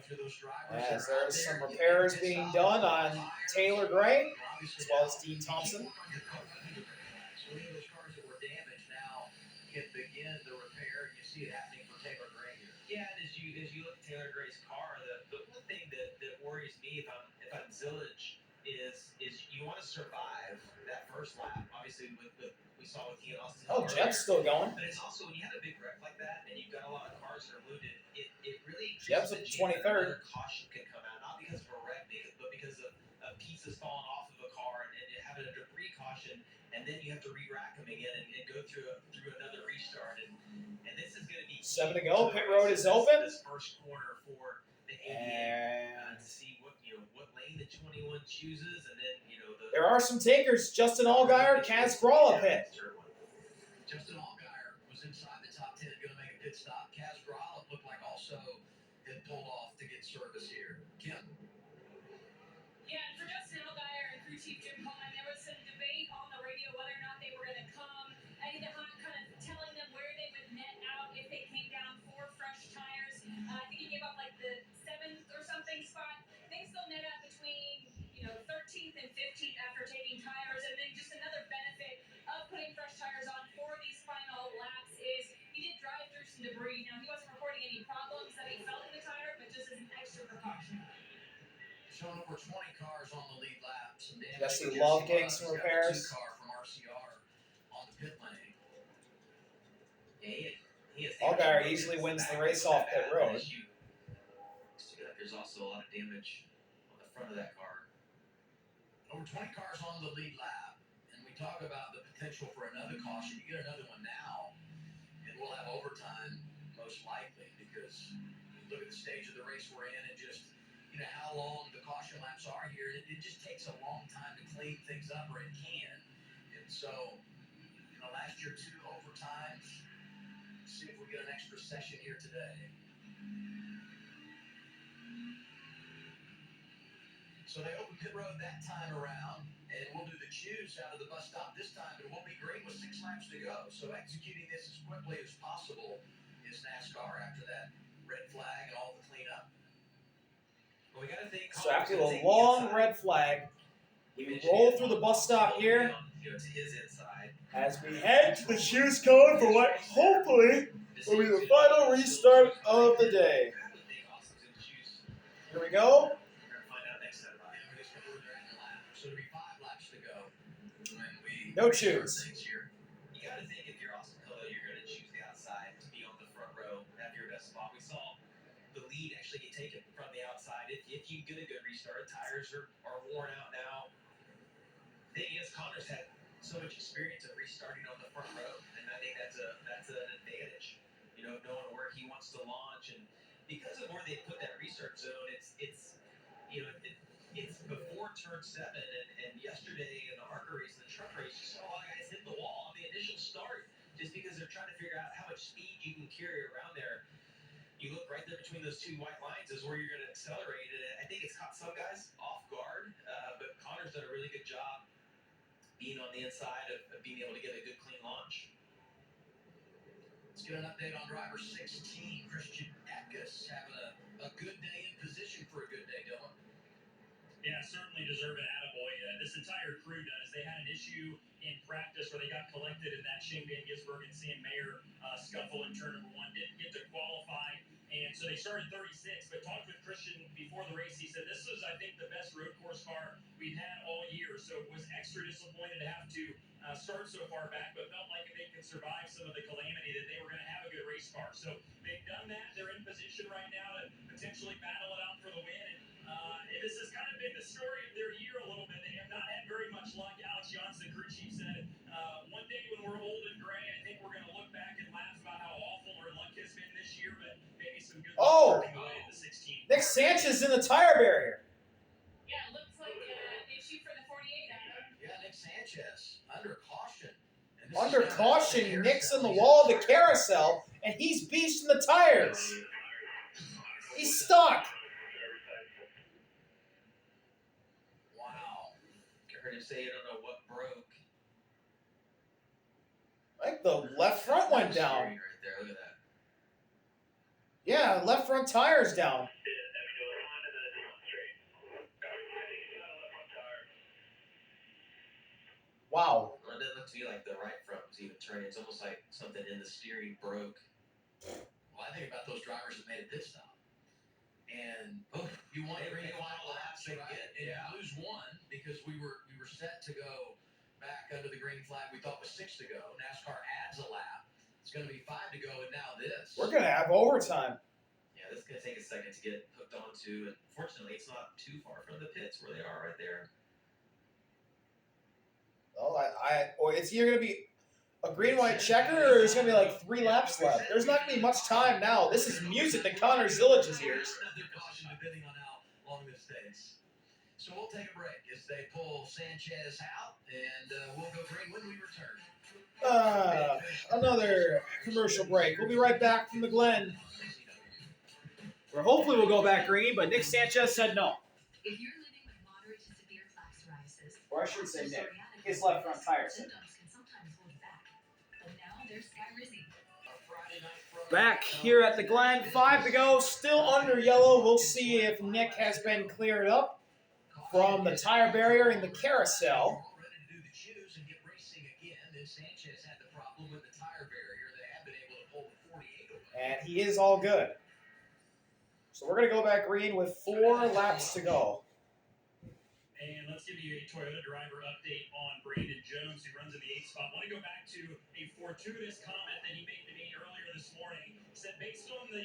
for those drivers, as there's some repairs being done on Taylor Gray, as well as Dean Thompson. So any of those cars that were damaged now can begin the repair. You see it happening for Taylor Gray here. Yeah, and as you look at Taylor Gray's car, the one thing that worries me if I'm Zillage is you want to survive that first lap. Obviously, we saw with Ian Austin. Oh, Jeb's still going. But it's also when you have a big wreck like that and you've got a lot of cars that are wounded, it really Jeb's at 23rd. Another caution can come out, not because of a wreck, but because of pieces falling off of a car and having a debris caution, and then you have to re-rack them again and go through another restart. And this is going to be 7 to go. Pit road is open. This first corner for the 88 And to see what lane the 21 chooses, and then there are some takers. Justin Allgaier, Kaz Gralla pit. Justin Allgaier was inside the top 10 pit stop. Kaz Grala looked like also had pulled off to get service here. Kim? Yeah, and for Justin Allgaier and crew chief Jim Klein, there was some debate on the radio whether or not they were going to come. Eddie DeHaan kind of telling them where they would net out if they came down 4 fresh tires. I think he gave up like the 7th or something spot. Things still net out between 13th and 15th after taking tires. And then just another benefit of putting fresh tires on for these final laps is he did drive through some debris. Now, he wasn't reporting any problems that he felt in the tire, but just as an extra precaution. Showing over 20 cars on the lead lap. Some damage. Jesse Love getting some repairs. Car from RCR on the pit lane. Yeah, he has Allgaier easily wins the race off pit road. There's also a lot of damage on the front of that car. Over 20 cars on the lead lap. And we talk about the potential for another caution. You get another one now, and we'll have overtime, most likely, because you look at the stage of the race we're in and just how long the caution laps are here. It just takes a long time to clean things up, or it can. And so, last year 2 overtimes. See if we get an extra session here today. So they open pit road that time around, and we'll do the choose out of the bus stop this time, but it won't be green with 6 laps to go. So executing this as quickly as possible is NASCAR after that red flag and all the cleanup. Well, we got to think. So after the long red flag, we roll through the bus stop here to his inside. as we head to the shoes cone for what hopefully will be the final restart of the day. Here we go. We're going to find out next time. So there'll be 5 laps to go. No choose. You got to think if you're Austin Hill, you're going to choose the outside to be on the front row, have your best spot. We saw the lead actually get taken from the outside. If you get a good restart, tires are worn out now. The thing is, Connor's had so much experience of restarting on the front row, and I think that's an advantage. Knowing where he wants to launch, and because of where they put that restart zone, it's before turn 7, and yesterday in the ARCA race, the truck race, you saw a lot of guys hit the wall on the initial start just because they're trying to figure out how much speed you can carry around there. You look right there between those 2 white lines is where you're going to accelerate, and I think it's caught some guys off guard, but Connor's done a really good job being on the inside of being able to get a good clean launch. Let's get an update on driver 16, Christian Eckes, having a good day in position for a good day, Dylan. Yeah, certainly deserve an attaboy. This entire crew does. They had an issue in practice where they got collected in that Shane Van Gisbergen and Sam Mayer scuffle in turn number 1. Didn't get to qualify, and so they started 36. But talked with Christian before the race. He said, this was, I think, the best road course car we've had all year. So was extra disappointed to have to start so far back, but felt like if they could survive some of the calamity that they were going to have a good race car. So they've done that. They're in position right now to potentially battle it out for the win. And this has kind of been the story of their year a little bit. They have not had very much luck. Alex Johnson, crew chief, said, one day when we're old and gray, I think we're going to look back and laugh about how awful our luck has been this year, but maybe some good luck working away in the 16. Nick Sanchez in the tire barrier. Yeah, it looks like an issue for the 48, Adam. Yeah, Nick Sanchez, under caution. Under caution, Nick's in the wall of the carousel, and he's beasting the tires. He's stuck. Wow. I heard him say, I don't know what broke. I think the left front went down. Right there, look at that. Yeah, left front tire's down. Wow. Well, it doesn't look to me like the right front was even turning. It's almost like something in the steering broke. Well, I think about those drivers that made a pit stop. And you want to bring 5 laps, right? And you lose 1 because we were set to go back under the green flag. We thought was 6 to go. NASCAR adds a lap. It's going to be 5 to go, and now this. We're going to have overtime. Yeah, this is going to take a second to get hooked onto. And fortunately, it's not too far from the pits where they are right there. Well, or it's either going to be a green-white checker, or there's going to be like 3 laps left. There's not going to be much time now. This is music that Connor Zillage's ears. Another caution depending on how long this takes. So we'll take a break as they pull Sanchez out, and we'll go green when we return. Another commercial break. We'll be right back from the Glen. Where hopefully we'll go back green, but Nick Sanchez said no. If you're living with moderate to severe plaque psoriasis, Or I should say Nick. His left front tire said no. symptoms can sometimes hold you back. But now there's Skyrizi. Back here at the Glen, 5 to go, still under yellow. We'll see if Nick has been cleared up from the tire barrier in the carousel. And he is all good. So we're going to go back green with 4 laps to go. And let's give you a Toyota driver update on Brandon Jones, who runs in the 8th spot. I want to go back to a fortuitous comment that he made to me earlier this morning. He said, based on the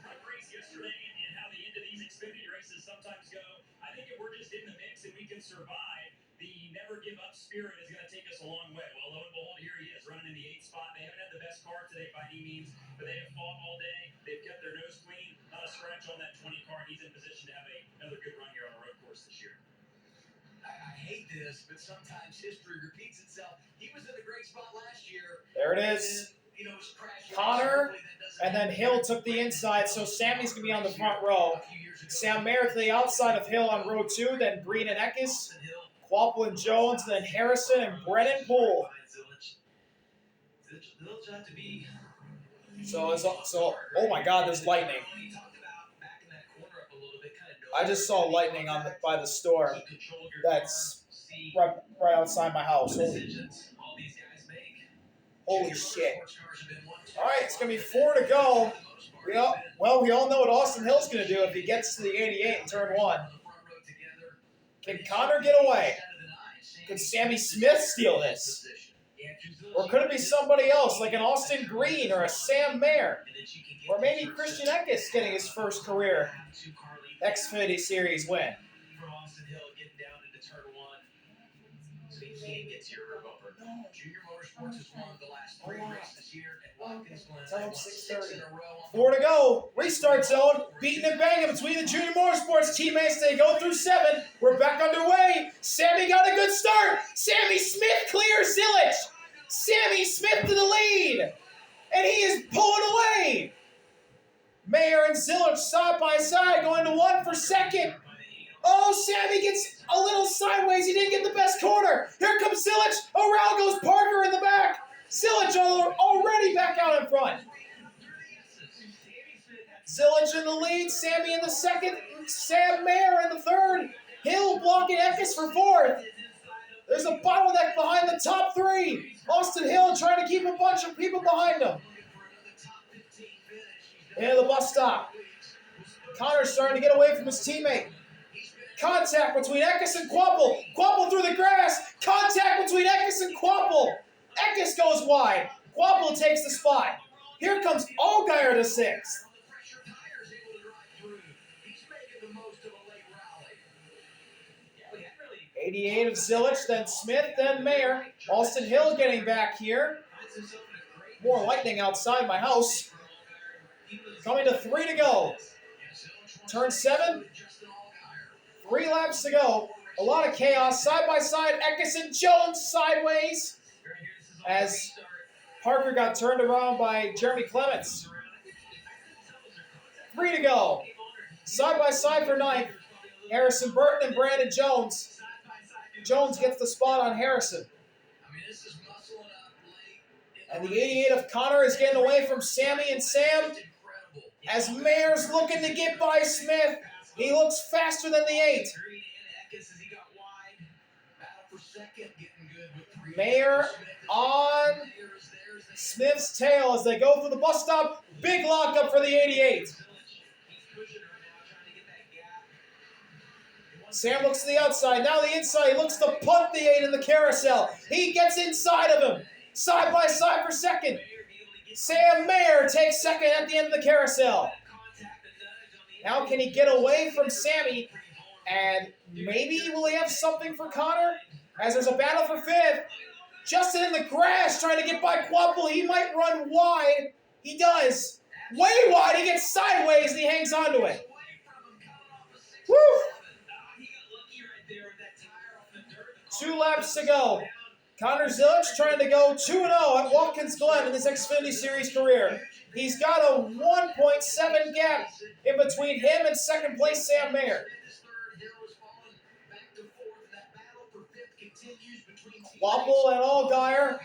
truck race yesterday and how the end of these Xfinity races sometimes go, I think if we're just in the mix and we can survive, the never give up spirit is going to take us a long way. Well, lo and behold, here he is running in the 8th spot. They haven't had the best car today by any means, but they have fought all day. They've kept their nose clean, not a scratch on that 20 car. He's in position to have another good run here on a road course this year. I hate this, but sometimes history repeats itself. He was in a great spot last year. There it is. Connor, and then Hill took the inside, so Sammy's going to be on the front row. Sam Mayer to the outside of Hill on row 2, then Green and Eckes, Quapple and Jones, then Harrison and Brennan Poole. So, oh my God, there's lightning. I just saw lightning by the store. That's right outside my house. Holy shit. All right, it's going to be 4 to go. We all know what Austin Hill's going to do if he gets to the 88 in turn 1. Can Connor get away? Could Sammy Smith steal this? Or could it be somebody else, like an Austin Green or a Sam Mayer? Or maybe Christian Eckes getting his first career Xfinity Series win. From Austin Hill getting down into turn 1, so he can't get to your rear bumper. Junior Motorsports has won the last 3 races this year at Watkins Glen. Tell him 6 in a row. 4 to go. Restart zone. Beating and banging between the Junior Motorsports teammates. They go through 7. We're back underway. Sammy got a good start. Sammy Smith clears Zilich. Sammy Smith to the lead. And he is pulling away. Mayer and Zilich side by side going to 1 for second. Oh, Sammy gets a little sideways. He didn't get the best corner. Here comes Zilich. Around goes Parker in the back. Zilich already back out in front. Zilich in the lead. Sammy in the second. Sam Mayer in the third. Hill blocking Eckes for 4th. There's a bottleneck behind the top 3. Austin Hill trying to keep a bunch of people behind him. Into the bus stop. Connor's starting to get away from his teammate. Contact between Eckes and Quapple. Quapple through the grass. Contact between Eckes and Quapple. Eckes goes wide. Quapple takes the spot. Here comes Allgaier to 6th. 88 of Zilich, then Smith, then Mayer. Austin Hill getting back here. More lightning outside my house. Coming to 3 to go. Turn 7. 3 laps to go. A lot of chaos. Side by side, Eckes and Jones sideways. As Parker got turned around by Jeremy Clements. 3 to go. Side by side for 9th. Harrison Burton and Brandon Jones. Jones gets the spot on Harrison. And the 88 of Connor is getting away from Sammy and Sam. As Mayer's looking to get by Smith. He looks faster than the 8. Mayer on Smith's tail as they go through the bus stop. Big lockup for the 88. Sam looks to the outside. Now the inside. He looks to punt the 8 in the carousel. He gets inside of him. Side by side for second. Sam Mayer takes second at the end of the carousel. Now can he get away from Sammy? And maybe will he have something for Connor? As there's a battle for 5th. Justin in the grass trying to get by Quapple. He might run wide. He does. Way wide. He gets sideways and he hangs onto it. Woo! 2 laps to go. Connor Zilic trying to go 2-0 at Watkins Glen in his Xfinity Series career. He's got a 1.7 gap in between him and second place Sam Mayer. Wapple and Allgaier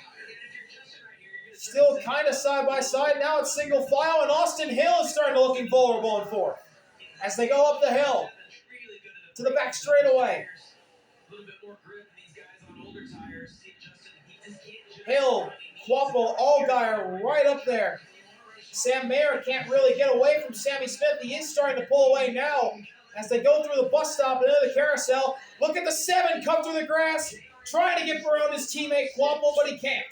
still kind of side by side. Now it's single file, and Austin Hill is starting to looking vulnerable in fourth as they go up the hill to the back straightaway. Hill, Wapple, Allgaier right up there. Sam Mayer can't really get away from Sammy Smith. He is starting to pull away now as they go through the bus stop and into the carousel. Look at the 7 come through the grass, trying to get around his teammate Wapple, but he can't.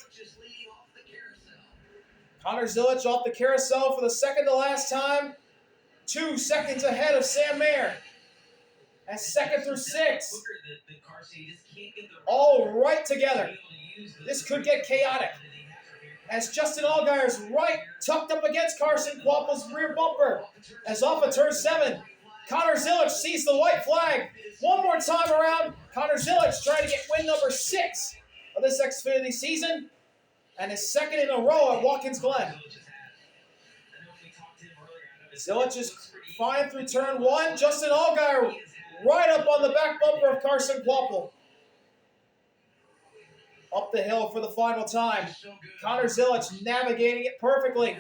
Connor Zilic off the carousel for the second to last time. 2 seconds ahead of Sam Mayer. As second through 6. All right together. This could get chaotic. As Justin Allgaier's right tucked up against Carson Wapple's rear bumper. As off of turn 7, Connor Zilic sees the white flag. One more time around, Connor Zilic trying to get win number 6 of this Xfinity season. And his second in a row at Watkins Glen. Zilic is fine through turn 1. Justin Allgaier right up on the back bumper of Carson Wapple. Up the hill for the final time. Connor Zilic navigating it perfectly.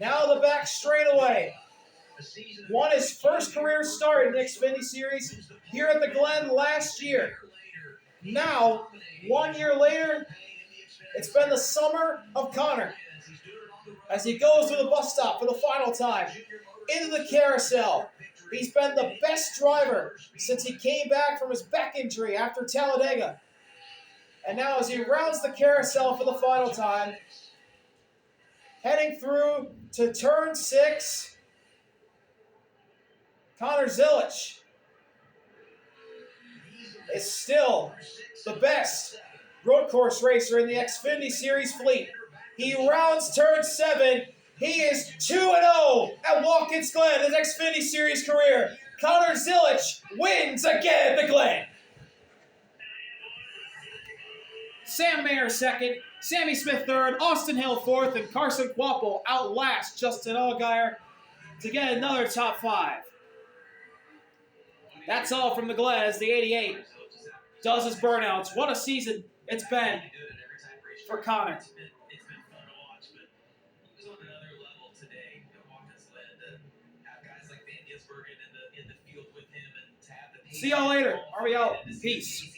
Now the back straightaway. Won his first career start in the Xfinity Series here at the Glen last year. Now, 1 year later, it's been the summer of Connor as he goes to the bus stop for the final time. Into the carousel. He's been the best driver since he came back from his back injury after Talladega. And now as he rounds the carousel for the final time, heading through to turn 6, Connor Zilic is still the best road course racer in the Xfinity Series fleet. He rounds turn 7. He is 2-0 at Watkins Glen in his Xfinity Series career. Connor Zilic wins again at the Glen. Sam Mayer second, Sammy Smith third, Austin Hill fourth, and Carson Wapple outlast Justin Allgaier to get another top 5. That's all from the Glen as the 88 does his burnouts. What a season it's been for Connor. It's been fun to watch, but he was on another level today at Watkins Glen to have guys like Van Gisbergen in the field with him and to have the See y'all later. Are we out? Peace.